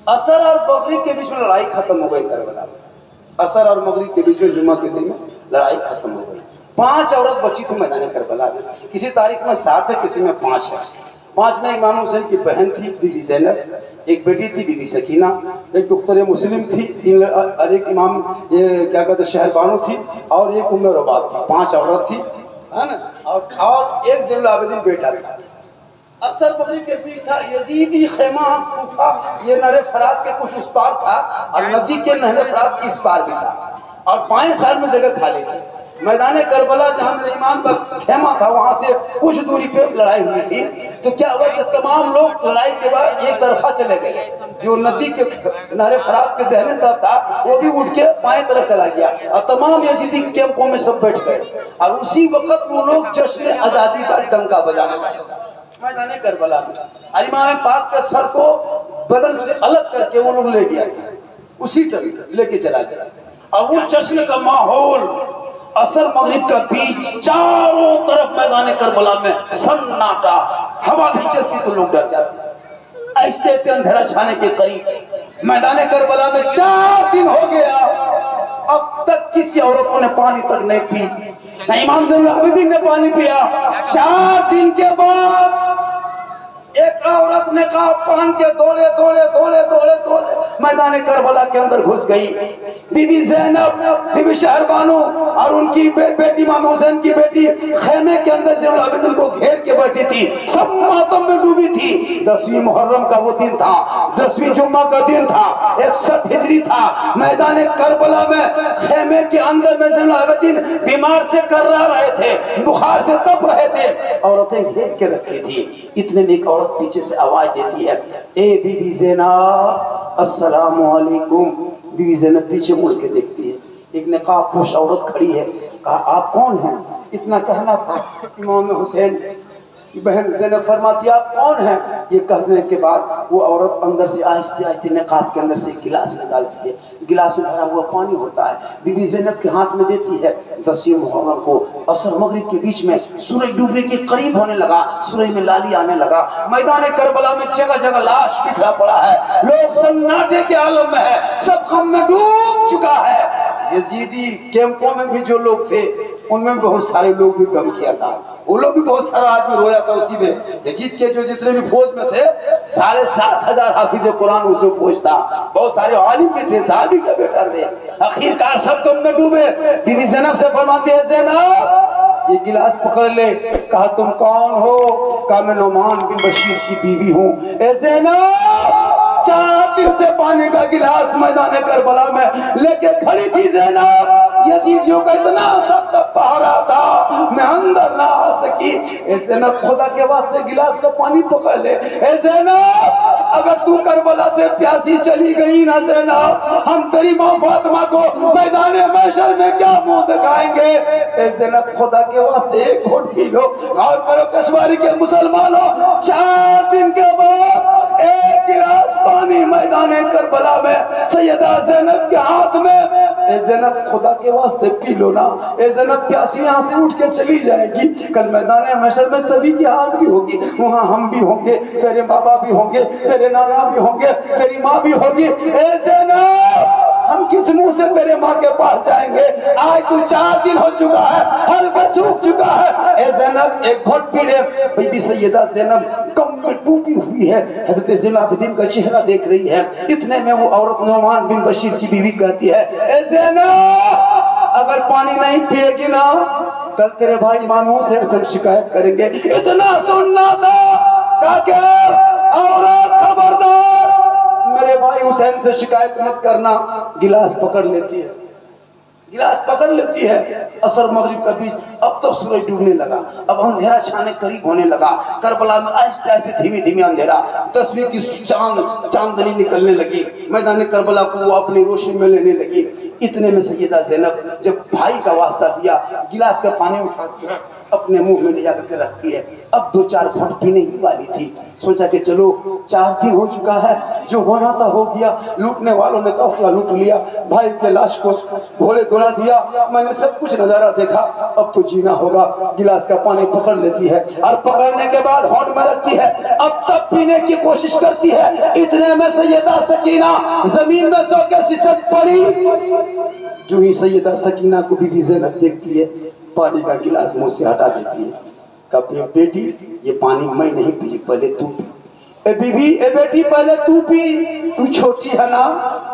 असर और मगरिब के बीच में लड़ाई खत्म हो गई करबला में, असर और मगरिब के बीच में जुम्मा के दिन में लड़ाई खत्म हो गई। 5 औरत बची थी मैदान करबला में, किसी तारीख में 7 है, किसी में 5 है। 5 में इमाम हुसैन की बहन थी बीबी ज़ैनब, एक बेटी थी बीबी सकीना, एक दुख्तर मुस्लिम थी, 3 और एक इमाम ये क्या कहते शहरबानो थी, और एक उम्मे रबाब थी। 5 औरत थी, है ना, और एक ज़ैनुल आबिदीन बेटा था। असर मगरिब के बीच था यजीदी खेमा कूफा, ये नहर फरात के कुछ उस पार था और नदी के नहर फरात की इस पार भी था, और 5 साल में जगह खाली थी। मैदान करबला जहाँ मेरे इमाम का खेमा था वहाँ से कुछ दूरी पे लड़ाई हुई थी। तो क्या हुआ कि तमाम लोग लड़ाई के बाद एक तरफा चले गए, जो नदी के नहर फरात के दहने तरफ था वो भी उठ के बाएं तरफ चला गया, और तमाम यजीदी कैंपों में सब बैठ गए। और उसी वक्त वो लोग जश्न आज़ादी का डंका बजाने लगे मैदान करबला में। और इमाम पाक के सर को बदन से अलग करके वो लोग ले गया था, उसी तरह लेके चला गया। और वो जश्न का माहौल, असर मगरिब का बीच, चारों तरफ मैदान करबला में सन्नाटा, हवा भी चलती तो लोग डर जाते। ऐसे पे अंधेरा छाने के करीब मैदान करबला में 4 दिन हो गया, अब तक किसी औरतों ने पानी तक नहीं पी, न इमाम ज़ैनुल आबिदीन ने पानी पिया। 4 दिन के बाद एक औरत ने कहा पहन के दौड़े दौड़े दौड़े दौड़े दौड़े मैदान करबला के अंदर घुस गई। बीबी ज़ैनब, बीबी शहरबानो और उनकी बेटी इमाम हुसैन की बेटी खेमे के अंदर ज़ैनुल आबिदीन को घेर के बैठी थी, सब मातम में डूबी थी। 10वीं मुहर्रम का वो दिन था, 10वीं जुम्मा का दिन था, 61 हिजरी था। मैदान करबला में खेमे के अंदर में ज़ैनुल आबिदीन बीमार से कर्रा रहे थे, बुखार से तप रहे थे, औरतें घेर के रखी थी। इतने में एक औरत पीछे से आवाज देती है, ए बीबी ज़ैनब अस्सलामु अलैकुम। बीबी ज़ैनब पीछे मुड़ के देखती है, एक नकाबपोश औरत खड़ी है। कहा आप कौन हैं? इतना कहना था। इमाम हुसैन की बहन ज़ैनब फरमाती आप कौन हैं? ये कहने के बाद वो औरत अंदर से आहिस्ते आहिस्ते नकाब के अंदर से एक गिलास निकालती है, गिलास में भरा हुआ पानी होता है, बीबी ज़ैनब के हाथ में देती है। 10वीं मुहर्रम को असर मगरिब के बीच में सूरज डूबने के करीब होने लगा, सूरज में लाली आने लगा। मैदान करबला में जगह जगह लाश बिखरा पड़ा है, लोग सन्नाटे के आलम में है, सब गम में डूब चुका है। यजीदी कैंपों में भी जो लोग थे उनमें बहुत सारे लोग भी गम किया था, वो लोग भी बहुत सारा आदमी रोया था उसी में। यजीद के जो जितने भी फौज में थे 7,500 हाफिज कुरान उसमें फौज था, बहुत सारे आलिम भी थे, साहबी का बेटा थे। आखिरकार सब गम में डूबे। बीबी ज़ैनब से फरमाते हैं ज़ैनब ये गिलास पकड़ ले। कहा तुम कौन हो? कहा मैं नुमान बिन बशीर की बीवी हूँ। ए ज़ैनब 4 दिन से पानी का गिलास मैदान करबला में लेके खड़ी थी ज़ैनब। यजीदियों का इतना सख्त पहरा था मैं अंदर ना आ सकी। ए ज़ैनब खुदा के वास्ते गिलास का पानी पकड़ ले। ए ज़ैनब अगर तू करबला से प्यासी चली गई ना ज़ैनब, हम तेरी माँ फातिमा को मैदान महशर में क्या मुंह दिखाएंगे। ए ज़ैनब खुदा के वास्ते एक घोट पी लो। और करो कश्मीरी के मुसलमानों, 4 दिन के बाद एक गिलास पानी मैदान करबला में सैयदा ज़ैनब के हाथ में। ए ज़ैनब खुदा के वास्ते पी लो ना। ए ज़ैनब प्यासी यहाँ से उठ के चली जाएगी, कल मैदान महशर में सभी की हाजिरी होगी, वहाँ हम भी होंगे, तेरे बाबा भी होंगे, तेरे नाना भी होंगे, तेरी माँ भी होगी। ए ज़ैनब हम किस मुंह से तेरे माँ के पास जाएंगे? आज तू 4 दिन हो चुका है, हल्का सूख चुका है। ए ज़ैनब एक घोट पी ले। बीबी सैयदा ज़ैनब गम में डूबी हुई है, हज़रत ज़ैनुल आबिदीन का चेहरा देख रही है। इतने में वो औरत नुमान बिन बशीर की बीवी कहती है, ए ज़ैनब अगर पानी नहीं पिएगी ना, कल तेरे भाई इमाम हुसैन से शिकायत करेंगे। इतना सुनना था औरत खबरदार, मेरे भाई हुसैन से शिकायत मत करना। गिलास पकड़ लेती है, गिलास पकड़ लेती है। असर मगरिब का बीच, अब तब सूरज डूबने लगा, अब अंधेरा छाने करीब होने लगा। करबला में आहिस्ते आहिस्ते धीमे धीमे अंधेरा, 10वीं की चांदनी निकलने लगी, मैदान करबला को वो अपनी रोशनी में लेने लगी। इतने में सैयदा ज़ैनब जब भाई का वास्ता दिया, गिलास का पानी उठाती है, अपने मुंह में ले जाकर के रखती है। अब 2-4 घूंट पीने ही वाली थी। सोचा कि चलो 4 दिन हो चुका है, जो होना था हो गया। लूटने वालों ने काफिला लूट लिया, भाई के लाश को घोड़े दौड़ा दिया, मैंने सब कुछ नजारा देखा, अब तो जीना होगा। गिलास का पानी पकड़ लेती है और पकड़ने के बाद होंठ में रखती है, अब तक पीने की कोशिश करती है। इतने में सैयदा सकीना जमीन में सो के सिसक पड़ी। जो ही सैयदा सकीना को बीबी ज़ैनब देखती है, पानी का गिलास मुंह से हटा देती है। कभी बेटी ये पानी मैं नहीं पी, पहले तू पी। ए बीबी, ए बेटी पहले तू पी, तू छोटी है ना,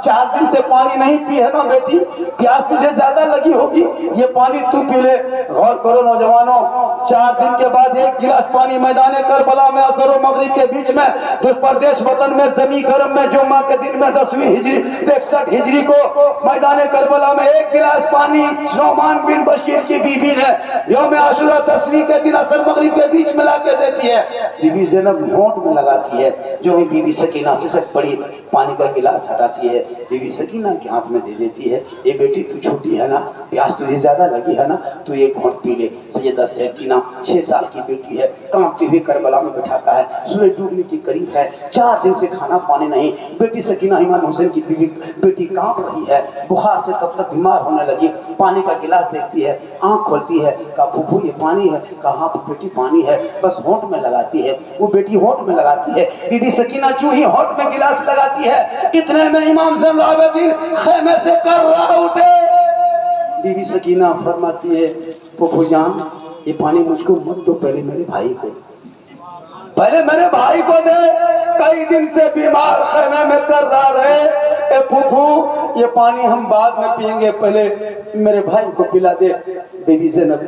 4 दिन से पानी नहीं पी है ना बेटी, प्यास तुझे ज्यादा लगी होगी, ये पानी तू पी ले। गौर करो नौजवानों, 4 दिन के बाद 1 गिलास पानी मैदान करबला में असर और मगरिब के बीच में, तो प्रदेश वतन में जमी गर्म में जुम्मा के दिन में 10वीं हिजरी 63 हिजरी को मैदान करबला में 1 गिलास पानी नुमान बिन बशीर की बीबी ने यौम आशुरा 10वीं के दिन असर मगरिब के बीच में ला के देती है। बीबी ज़ैनब होंठ में लगाती है। जो ही बीबी सकीना सिसक पड़ी, पानी का गिलास हटाती है, बीबी सकीना के हाथ में दे देती है। ये बेटी तू छोटी है ना, प्यास तुझे ज्यादा लगी है ना, तू 1 घूंट पी ले। सैयदा सकीना 6 साल की बेटी है, कांपती हुई करबला में बिठाता है, सूरज डूबने के करीब है, 4 दिन से खाना पानी नहीं। बेटी सकीना इमाम हुसैन की बीवी बेटी कांप रही है, बुखार से तब तक बीमार होने लगी। पानी का गिलास देखती है, आंख खोलती है, कहा फूफू ये पानी है, कहा बेटी पानी है, बस होंठ में लगाती है। वो बेटी होंठ में लगाती है, बीबी सकीना चू ही होंठ में गिलास लगाती है। इतने में इमाम ज़ैनुल आबिदीन खेमे से कर रहा उठे। बीबी सकीना फरमाती है, फूफू जान ये पानी मुझको मत दो, पहले मेरे भाई को, पहले मेरे भाई को दे, कई दिन से बीमार खेमे में कर रहा रहे। ए फूफू ये पानी हम बाद में पिएंगे, पहले मेरे भाई को पिला दे। बीबी ज़ैनब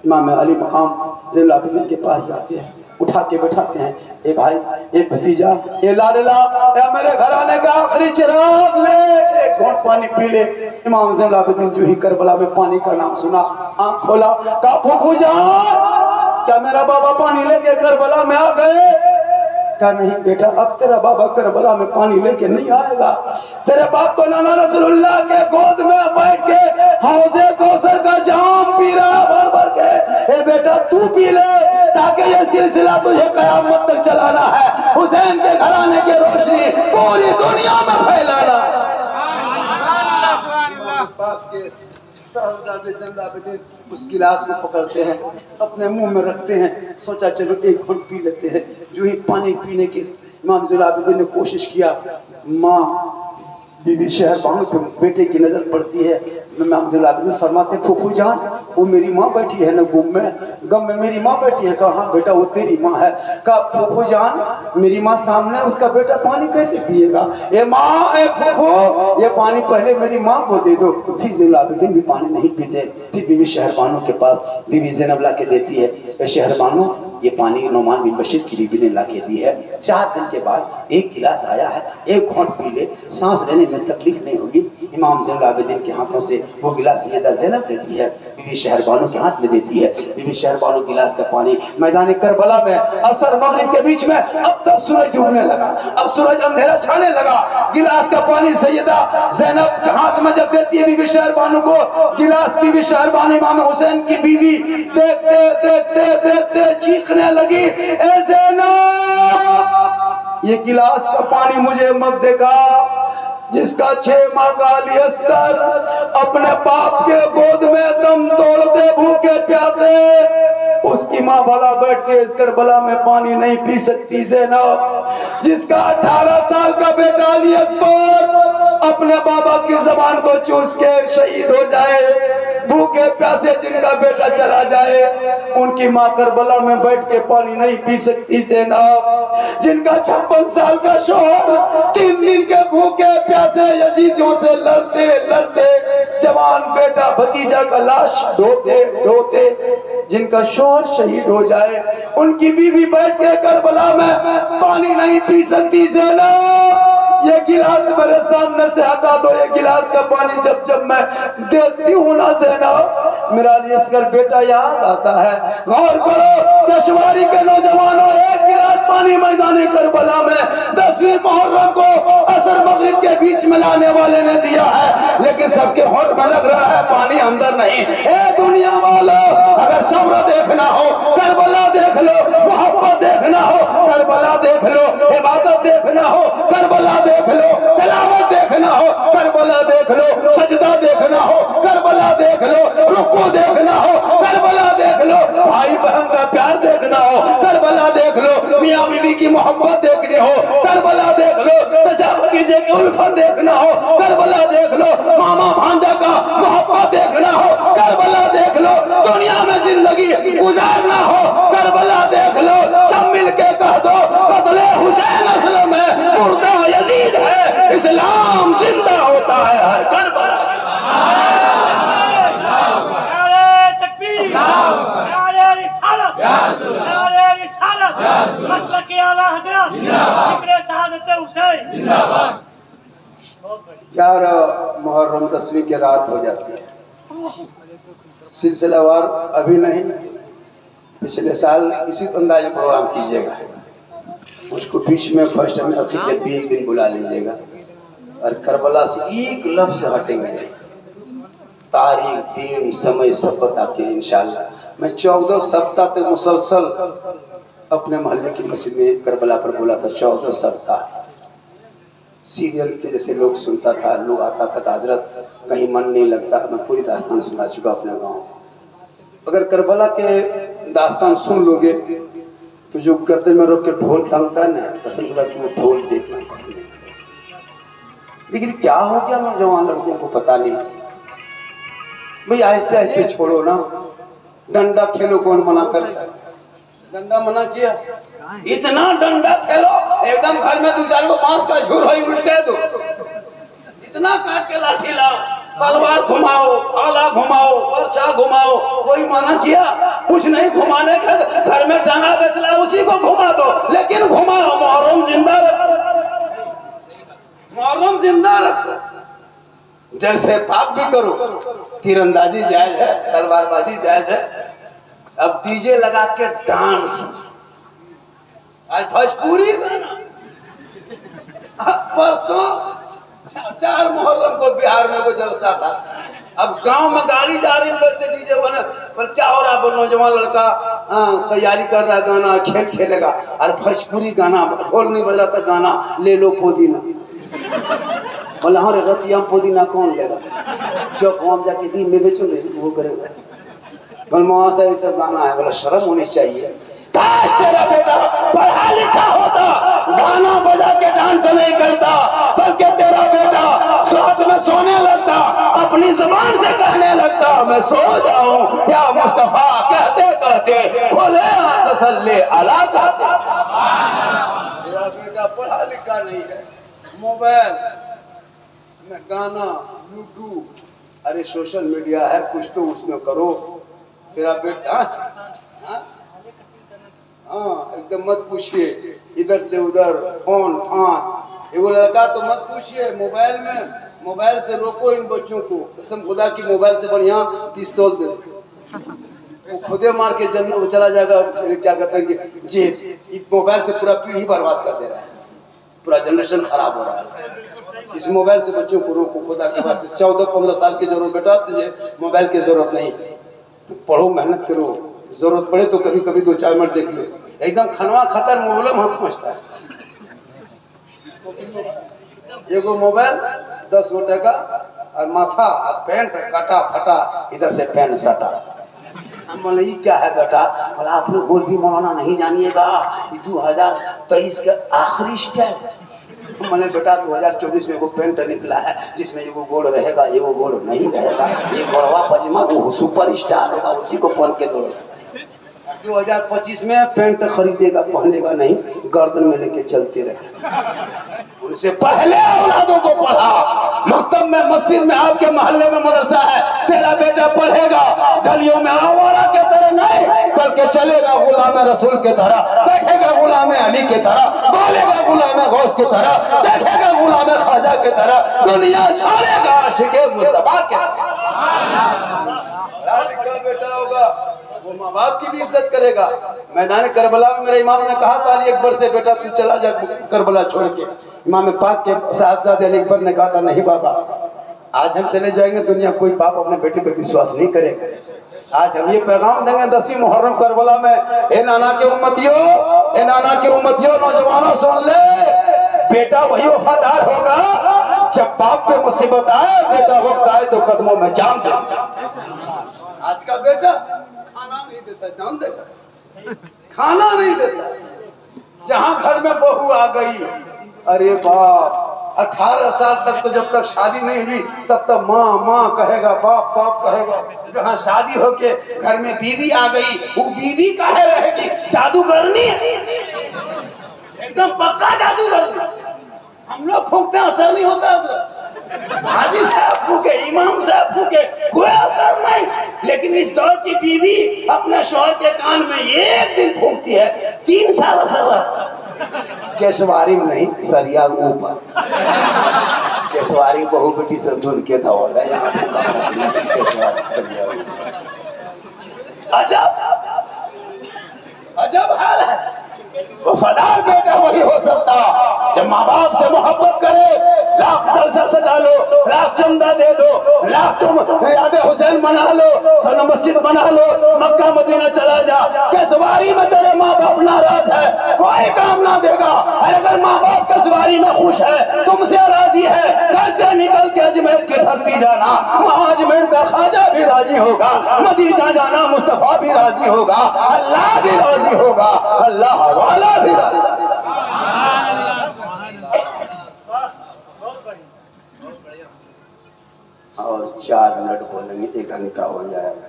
इमाम अली मकाम ज़ैनुल आबिदीन के पास जाते हैं, उठा के बैठाते हैं, ए भाई, ए भतीजा, ए लाडला, ए मेरे घराने का आखिरी चिराग ले, 1 घूंट पानी पी ले। इमाम ज़ैनुल आबिदीन जो ही करबला में पानी का नाम सुना, आंख खोला, कहा फूफू जान क्या मेरा बाबा पानी लेके करबला में आ गए? कहा नहीं बेटा, अब तेरा बाबा करबला में पानी लेके नहीं आएगा। तेरे बाप को नाना रसूलुल्लाह के गोद में बैठ के हौज़े कौसर का जाम पी रहा भर भर के। ए बेटा तू पी ले, ताकि ये सिलसिला तुझे कयामत तक चलाना है, हुसैन के घराने की रोशनी पूरी दुनिया में फैलाना। साहबजादे ज़ैनुल आबिदीन उस गिलास को पकड़ते हैं, अपने मुंह में रखते हैं, सोचा चलो 1 घूंट पी लेते हैं। जो ही पानी पीने की इमाम ज़ैनुल आबिदीन ने कोशिश किया, माँ बीबी शहरबानू पे बेटे की नजर पड़ती है। इमाम ज़ैनुल आबिदीन फरमाते फूफू जान वो मेरी माँ बैठी है ना गम में मेरी माँ बैठी है। कहा हाँ बेटा वो तेरी माँ है। कहा फूफू जान मेरी माँ सामने, उसका बेटा पानी कैसे पिएगा? ए माँ, ए फूफू ये पानी पहले मेरी माँ को दे दो। फिर ज़ैनुल आबिदीन भी पानी नहीं पीते। फिर बीबी शहरबानू के पास बीबी ज़ैनब ला के देती है, ए शहरबानू ये पानी नुमान बिन बशीर की बीबी ने ला के दी है। 4 दिन के बाद 1 गिलास आया है, 1 घूंट पी ले, सांस लेने में तकलीफ नहीं होगी। इमाम ज़ैनुल आबिदीन के हाथों से वो गिलास सैयदा ज़ैनब लेती है, बीबी शहरबानू के हाथ में देती है। बीबी शहरबानू गिलास का पानी मैदान करबला में असर मगरिब के बीच में, अब तक सूरज डूबने लगा, अब सूरज अंधेरा छाने लगा। गिलास का पानी सैयदा ज़ैनब के हाथ में जब देती है बीबी शहरबानू को, गिलास बीबी शहरबानू इमाम हुसैन की बीवी देखते देखते देखते चीखने लगी, ए ज़ैनब ये गिलास का पानी मुझे मत देगा, जिसका 6 माह का अली असगर अपने बाप के गोद में दम तोड़ते भूखे प्यासे उसकी माँ भला बैठ के इस करबला में पानी नहीं पी सकती ज़ैनब। जिसका 18 साल का बेटा अली अकबर अपने बाबा की जबान को चूस के शहीद हो जाए, भूखे प्यासे जिनका बेटा चला जाए, उनकी माँ करबला में बैठ के पानी नहीं पी सकती ज़ैनब। जिनका 56 साल का शौहर 3 दिन के भूखे प्यासे यजीदियों से लड़ते लड़ते जवान बेटा भतीजा का लाश ढोते ढोते जिनका शौहर शहीद हो जाए, उनकी बीवी बैठ के करबला में पानी नहीं पी सकती ज़ैनब। ये गिलास मेरे सामने से हटा दो, ये गिलास का पानी जब जब मैं देखती हूँ ना ज़ैनब, मेरा अली असगर बेटा याद आता है। गौर करो कश्मीरी के नौजवानों, एक गिलास पानी मैदानी करबला में 10वीं मुहर्रम को असर मगरिब के बीच में लाने वाले ने दिया है, लेकिन सबके होंठ में लग रहा है पानी अंदर नहीं। ए दुनिया वालों, अगर सब्र देखना हो करबला देख लो, मोहब्बत देखना हो करबला देख लो, इबादत देखना हो करबला देख लो, तलावत देखना हो करबला देख लो, सजदा देखना हो करबला देख लो, रुकू देखना हो करबला देख लो, भाई बहन का प्यार देखना हो करबला देख लो, मियाँ बीवी की मोहब्बत देखनी हो करबला देख लो, चचा भतीजे की उल्फत देखना हो करबला देख लो, मामा भांजा का मोहब्बत देखना हो करबला देख लो, दुनिया में जिंदगी गुजारना हो करबला देख लो। सब मिल के कह दो कत्ले हुसैन असल में मुर्दा यजीद है, इस्लाम जिंदा होता है हर करबला। ग्यारह मुहर्रम 10वीं की रात हो जाती है, सिलसिलावार अभी नहीं, पिछले साल इसी अंदाज में प्रोग्राम कीजिएगा, उसको बीच में फर्स्ट में फिर जब भी एक दिन बुला लीजिएगा, और करबला से एक लफ्ज हटेंगे, तारीख दिन समय सब बता के इंशाल्लाह। मैं 14 सप्ताह तक मुसलसल अपने मोहल्ले की मस्जिद में करबला पर बोला था, 14 सप्ताह सीरियल के जैसे लोग सुनता था, लोग आता था, हजरत कहीं मन नहीं लगता, मैं पूरी दास्तान सुना चुका अपने गाँव। अगर करबला के दास्तान सुन लोगे तो जो गर्दन में रोक के ढोल टांगता है ना, कसम खुदा कि वो ढोल देखना पसंद नहीं करेगा। लेकिन क्या हो गया नौजवान लड़कों को पता नहीं भाई, आहिस्ते आहिस्ते छोड़ो ना, डंडा खेलो, कौन मना करता है? डंडा मना किया, इतना डंडा खेलो एकदम घर में 2-4 को बांस का झूर हो उल्टे दो, इतना काट के लाठी लाओ, तलवार घुमाओ, आला घुमाओ, पर्चा घुमाओ, कोई मना किया? कुछ नहीं, घुमाने का घर में टंगा बेसला उसी को घुमा दो, लेकिन घुमाओ, मुहर्रम जिंदा रखो, मुहर्रम जिंदा रखो। जैसे पाक भी करो, तीरंदाजी जायज है, तलवारबाजी जायज है। अब डीजे लगा के डांस, आज भोजपुरी गाना, परसों 4 मुहर्रम को बिहार में वो जलसा था, अब गांव में गाड़ी जा रही है, उधर से डीजे बने, पर क्या हो रहा है? नौजवान लड़का तैयारी कर रहा है, गाना खेल खेलेगा, और भोजपुरी गाना, ढोल नहीं बज रहा था, गाना ले लो पुदीना, बोला हाँ रे रतिया पुदीना कौन लेगा, चौक वहां जाके दिन में बेचो ले वो करेगा, बोल मौआ साहब सब गाना है, बोला शर्म होनी चाहिए। काश तेरा बेटा पढ़ा लिखा होता, गाना बजा के डांस नहीं करता, बल्कि तेरा बेटा स्वाद में सोने लगता, अपनी जुबान से कहने लगता मैं सो जाऊं या मुस्तफा, कहते कहते खोले तसल्ले अला कहते। तेरा बेटा पढ़ा लिखा नहीं है, मोबाइल में गाना, यूट्यूब, अरे सोशल मीडिया है, कुछ तो उसमें करो। तेरा बेटा हाँ एकदम मत पूछिए, इधर से उधर फोन फान, एगो लड़का तो मत पूछिए, मोबाइल में, मोबाइल से रोको इन बच्चों को, कसम खुदा की मोबाइल से बढ़िया पिस्तौल दे, वो खुदे मार के जन्म चला जाएगा। क्या कहते हैं कि जी मोबाइल से पूरा पीढ़ी बर्बाद कर दे रहा है, पूरा जनरेशन खराब हो रहा है। इस मोबाइल से बच्चों को रोको खुदा के वास्ते। 14-15 साल की जरूरत बेटा, तुझे मोबाइल की जरूरत नहीं, तो पढ़ो, मेहनत करो, जरूरत पड़े तो कभी कभी 2-4 मिनट देख लो, एकदम खनवा खतर मोबाइल हाथ पहुँचता है। एगो मोबाइल 10 टका और माथा पेंट काटा फटा, इधर से पेन सटा, हम बोले ये क्या है बेटा? बोला आप लोग बोल भी मौलाना नहीं जानिएगा, ये 2023 का आखिरी स्टाइल। मैंने बेटा 2024 में वो पेंट निकला है जिसमें ये वो गोड़ रहेगा, ये वो गोड़ नहीं रहेगा, ये गोड़वा पजमा वो सुपर स्टार होगा, उसी को पहन के दौड़े। 2025 में पेंट खरीदेगा पहनेगा नहीं, गर्दन में लेके चलते रहे। उनसे पहले औलादों को पढ़ा। मकतब में, मस्जिद में, आपके मोहल्ले में मदरसा है, तेरा बेटा पढ़ेगा, गलियों में आवारा के तरह नहीं, बल्कि चलेगा गुलाम रसूल के तरह, बैठेगा गुलाम अली के तरह, बोलेगा गुलाम गौस की तरह, देखेगा गुलाम ख्वाजा के तरह, दुनिया छोड़ेगा आशिक़े मुस्तफा के बेटा होगा। वो माँ बाप की भी इज्जत करेगा। मैदान करबला में मेरे इमाम ने कहा था अली अकबर से, बेटा तू चला जा करबला छोड़ के। इमाम पाक के साहबजादे अली अकबर ने कहा था नहीं बाबा, आज हम चले जाएंगे, दुनिया कोई बाप अपने बेटे पर विश्वास नहीं करेगा। आज हम ये पैगाम देंगे 10वीं मुहर्रम करबला में, ए नाना के उम्मतियों, ए नाना के उम्मतियों, नौजवानों सुन ले, बेटा वही वफादार होगा जब बाप पे मुसीबत आए, बेटा वक्त आए तो कदमों में जान दे। आज का बेटा खाना नहीं देता, जान देगा, खाना नहीं देता। जहां घर में बहू आ गई, अरे बाप, 18 साल तक तो जब तक शादी नहीं हुई तब तक माँ माँ कहेगा, बाप बाप कहेगा। जहाँ शादी होके घर में बीवी आ गई, वो बीवी काहे रहेगी, जादूगरनी है, एकदम पक्का जादूगरनी। हम लोग फूंकते हैं, असर नहीं होता। हाजी साहब फूके, इमाम साहब फूके, कोई असर नहीं। लेकिन इस दौर की बीवी अपने शौहर के कान में एक दिन फूंकती है, 3 साल असर रहा। केसवारी में नहीं, सरिया ऊपर। केसवारी बहू बेटी सब दूध के धौल है, यहाँ अजब अजब हाल है। वफादार बेटा वही हो सकता जब माँ बाप से मोहब्बत करे। लाख जलसा सजा लो, लाख चंदा दे दो, लाख तुम याद हुसैन मना लो, सन मस्जिद बना लो, मक्का मदीना चला जा, केसवारी में तेरे माँ बाप नाराज है, कोई काम ना देगा। और अगर माँ बाप केसवारी में खुश है, तुमसे राजी है, घर से निकल के अजमेर की धरती जाना, वहाँ अजमेर का ख्वाजा भी राजी होगा, मदीना जाना मुस्तफा भी राजी होगा, अल्लाह भी राजी होगा, अल्लाह वाला भी राजी। और 4 मिनट बोलेंगे, 1 घंटा हो जाएगा।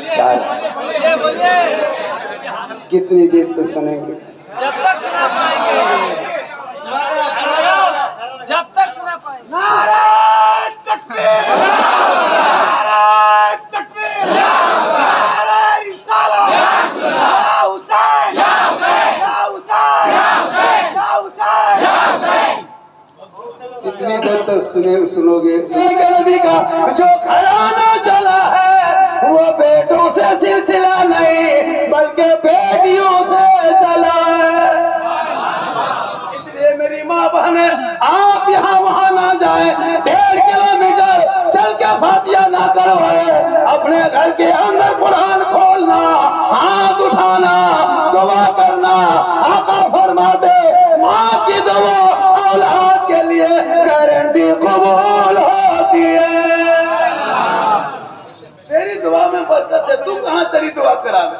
4 कितनी देर तक सुनेंगे? जब तक सुना पाएंगे, जब तक सुना पाएंगे। नारे तकबीर, नारे तकबीर, नारे रिसालत, या हुसैन, या हुसैन, या हुसैन, या हुसैन, या हुसैन, या हुसैन। कितनी देर तक सुनोगे? नबी का जो घराना चला है वो बेटों से सिलसिला नहीं बल्कि बेटियों से चला है। इसलिए मेरी माँ बहने, आप यहाँ वहाँ ना जाए, 1.5 किलोमीटर चल के फातिया ना करवाए, अपने घर के अंदर कुरान खोलना, हाथ उठाना, दुआ करना। आका फरमाते माँ की दुआ औलाद के लिए गारंटी कबूल होती है। तेरी दुआ में बरकत है, तू कहाँ चली दुआ कराने?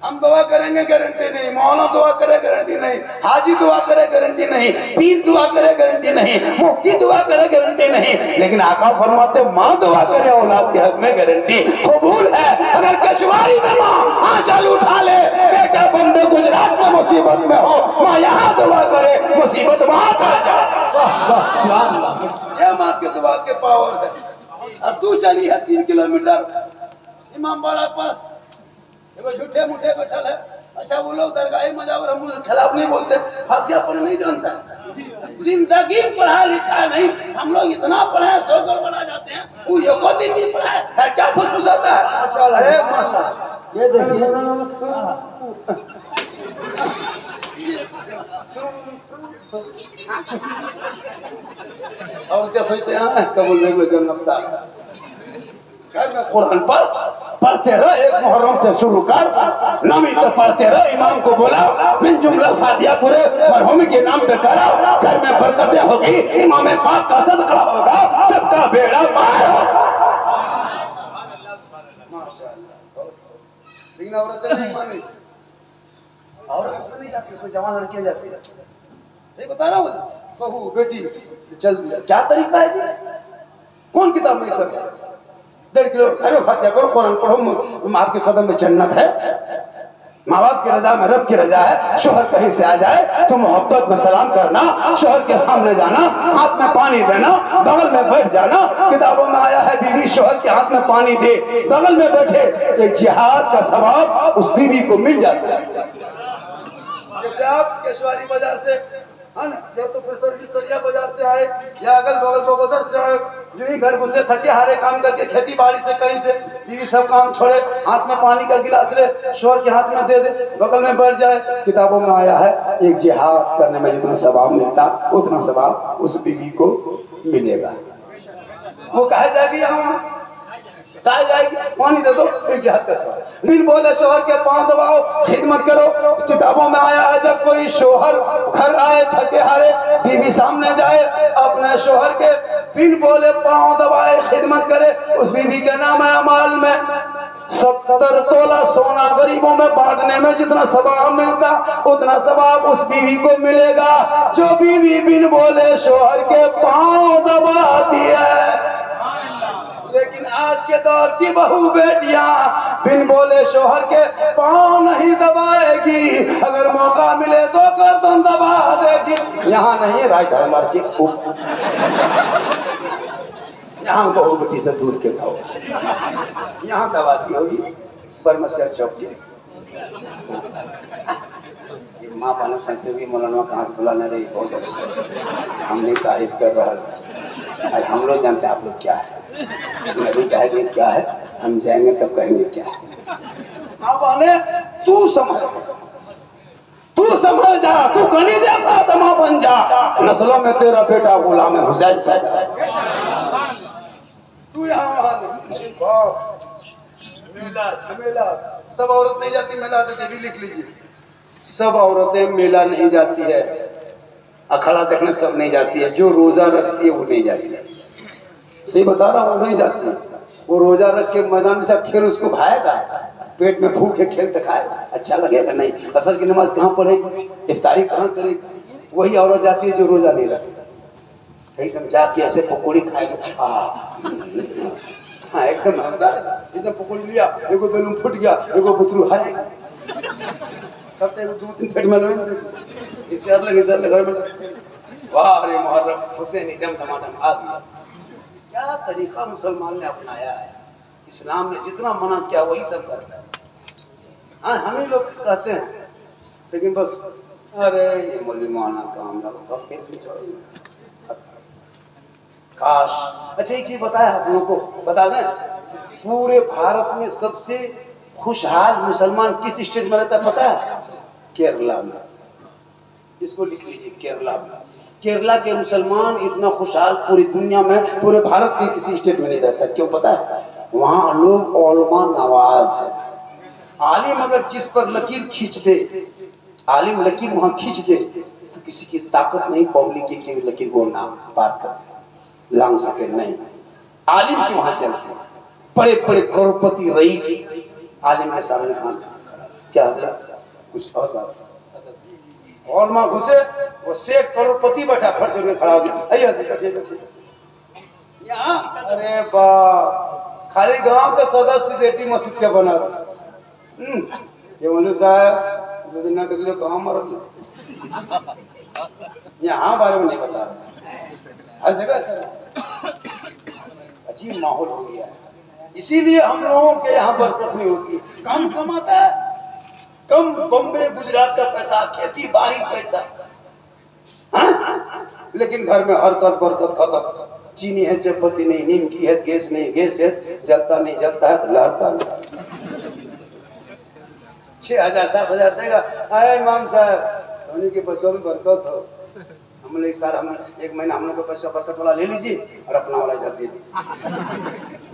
हम दुआ करेंगे गारंटी नहीं, मौलाना दुआ करे गारंटी नहीं, हाजी दुआ करे गारंटी नहीं, पीर दुआ करे गारंटी नहीं, मुफ्ती दुआ करे गारंटी नहीं, लेकिन आका फरमाते माँ दुआ करे औलाद के हक में गारंटी कबूल है। अगर कश्मीरी में माँ आंचल उठा ले, बेटा बंदे गुजरात में मुसीबत में हो, माँ यहाँ दुआ करे, मुसीबत वहां आ जाए। ये माँ के दुआ के पावर है। और तू चली है 3 किलोमीटर इमाम बाड़ा पास, वो झूठे मुठे बैठल है। अच्छा वो लोग दरगाह मजावर हम खिलाफ नहीं बोलते, फातिहा पढ़ नहीं जानता, जिंदगी पढ़ा लिखा नहीं। हम लोग इतना पढ़े 100 गोल बना जाते हैं, वो एको दिन नहीं पढ़ा है, क्या फुसफुसाता है। अरे माशाल्लाह, ये देखिए और क्या सोचते हैं कबूल देख लो जन्नत साहब। कुरान पढ़ते रहो, 1 मुहर्रम से शुरू कर, 9वीं तक पढ़ते रहो। इमाम को बोला बिन जुमला फातिहा पूरे मरहूम के नाम पे कराओ, घर में बरकतें होगी, इमाम पाक का सदका होगा, सबका बेड़ा पार होगा। लेकिन औरतें नहीं मानी, औरत उसमें नहीं जाती, उसमें जवान लड़कियां जाती है। सही बता रहा हूँ, बहू बेटी चल दिया। क्या तरीका है जी? कौन किताब में सब है? 1.5 किलो घर में फातिहा करो, कुरान पढ़ो, आपके कदम में जन्नत है। माँ बाप की रजा में रब की रजा है। शोहर कहीं से आ जाए तो मोहब्बत में सलाम करना, शोहर के सामने जाना, हाथ में पानी देना, बगल में बैठ जाना। किताबों में आया है बीवी शोहर के हाथ में पानी दे, बगल में बैठे, एक जिहाद का सवाब उस बीवी को मिल जाता है। जैसे आप केशवारी बाजार से, हाँ ना, या तो फिर सरिया बाजार से आए, या अगल बगल बगोदर से आए, जो ही घर घुसे थके हारे काम करके, खेती बाड़ी से कहीं से, बीवी सब काम छोड़े, हाथ में पानी का गिलास ले, शोहर के हाथ में दे दे, बगल में बैठ जाए। किताबों में आया है एक जिहाद करने में जितना सवाब मिलता उतना सवाब उस बीवी को मिलेगा। वो कहा जाएगी यहाँ कहा जाएगी पानी दे दो, एक जिहाद का सवाब। बिन बोले शोहर के पांव दबाओ, खिदमत करो। किताबों में आया है जब कोई शोहर घर आए थके हारे, बीवी सामने जाए, अपने शोहर के बिन बोले पांव दबाए, खिदमत करे, उस बीवी के नाम है अमाल में 70 तोला सोना गरीबों में बांटने में जितना सवाब मिलता उतना सवाब उस बीवी को मिलेगा जो बीवी बिन बोले शोहर के पांव दबाती है। लेकिन आज के दौर की बहू बेटियां बिन बोले शोहर के पांव नहीं दबाएगी, अगर मौका मिले तो गर्दन दबा देगी। यहाँ नहीं, राइट हमार की यहाँ बहू बेटी से दूध के खाओ, यहाँ दबाती होगी बरमसिया चौक की माँ पाना सकते भी मौलाना कहाँ से बुलाने रही, बहुत अच्छा, हम नहीं तारीफ कर रहा है। और हम लोग जानते हैं आप लोग क्या है, नबी कहेंगे क्या है, हम जाएंगे तब कहेंगे क्या है। माँ बहने तू समझ जा, तू कनीज़े फातिमा बन जा, नस्लों में तेरा बेटा गुलाम हुसैन पैदा। तू यहाँ वहाँ नहीं, मेला झमेला, सब औरत नहीं जाती मेला, तो भी लिख लीजिए, सब औरतें मेला नहीं जाती है, अखाड़ा देखने सब नहीं जाती है, जो रोजा रखती है वो नहीं जाती है। सही बता रहा हूँ, नहीं जाती है। वो रोजा रख के मैदान में सब खेल उसको भाएगा, पेट में भूख है, खेल दिखाएगा, अच्छा लगेगा नहीं। असर की नमाज कहाँ पढ़ेगी, इफ्तारी कहाँ करेगी? वही औरत जाती है जो रोजा नहीं रखती, एकदम जाके ऐसे पकौड़ी खाएगी, हाँ एकदम एकदम पकौड़ी लिया, एगो बैलून फूट गया, एगो बुतरू है, तब तक 2-3 फेट में लगे, इसे अलग घर में लगे। वाह रे मुहर्रम हुसैन एकदम टमाटम आ गया। क्या तरीका मुसलमान ने अपनाया है, इस्लाम ने जितना मना किया वही सब करता है। हाँ हम ही लोग कहते हैं, लेकिन बस अरे ये मौलवी मौलाना काम लगा काश। अच्छा एक चीज बताया आप लोगों को, बता दें, पूरे भारत में सबसे खुशहाल मुसलमान किस स्टेट में रहता है पता है? केरला में। इसको लिख लीजिए, केरला में। केरला के मुसलमान इतना खुशहाल पूरी दुनिया में, पूरे भारत के किसी स्टेट में नहीं रहता। क्यों पता है? वहाँ लोग उलमा नवाज है। आलिम अगर जिस पर लकीर खींच दे, आलिम लकीर वहाँ खींच दे तो किसी की ताकत नहीं पब्लिक की लकीर को ना पार कर दे, लांग सके नहीं। आलिम की वहाँ चलती, बड़े बड़े करोड़पति रईस आलिम के सामने हाथ खड़ा। क्या हजरत कुछ और बात है? उलमा घुसे, वो 100 करोड़पति बैठा, फट से खड़ा हो गया, बैठे बैठे यहाँ। अरे बा, खाली गांव का सदस्य बेटी मस्जिद का बना। ये मौलवी साहब 2 दिन तक कहाँ मर, यहाँ बारे में नहीं बता रहे, हर जगह ऐसा अजीब माहौल हो गया है। इसीलिए हम लोगों के यहाँ बरकत नहीं होती, कम कमाता है, कम बम्बे गुजरात का पैसा, खेती बाड़ी पैसा, हाँ? लेकिन घर में हरकत बरकत खत्म। चीनी है, चपत्ती नहीं, नीम की है, गैस नहीं, गैस है, जलता नहीं, जलता है तो लहरता नहीं। 6,000-7,000 देगा, आए इमाम साहब उन्हीं के पैसों में बरकत हो। हम लोग सारा एक महीना हम लोग का पैसा बरकत वाला ले लीजिए और अपना वाला इधर दे दीजिए,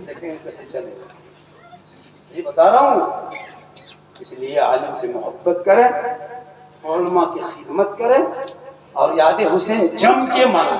देखेंगे कैसे चलेगा। सही बता रहा हूँ। इसलिए आलिम से मोहब्बत करें, उलमा की खिदमत करें और याद हुसैन जम के मानो।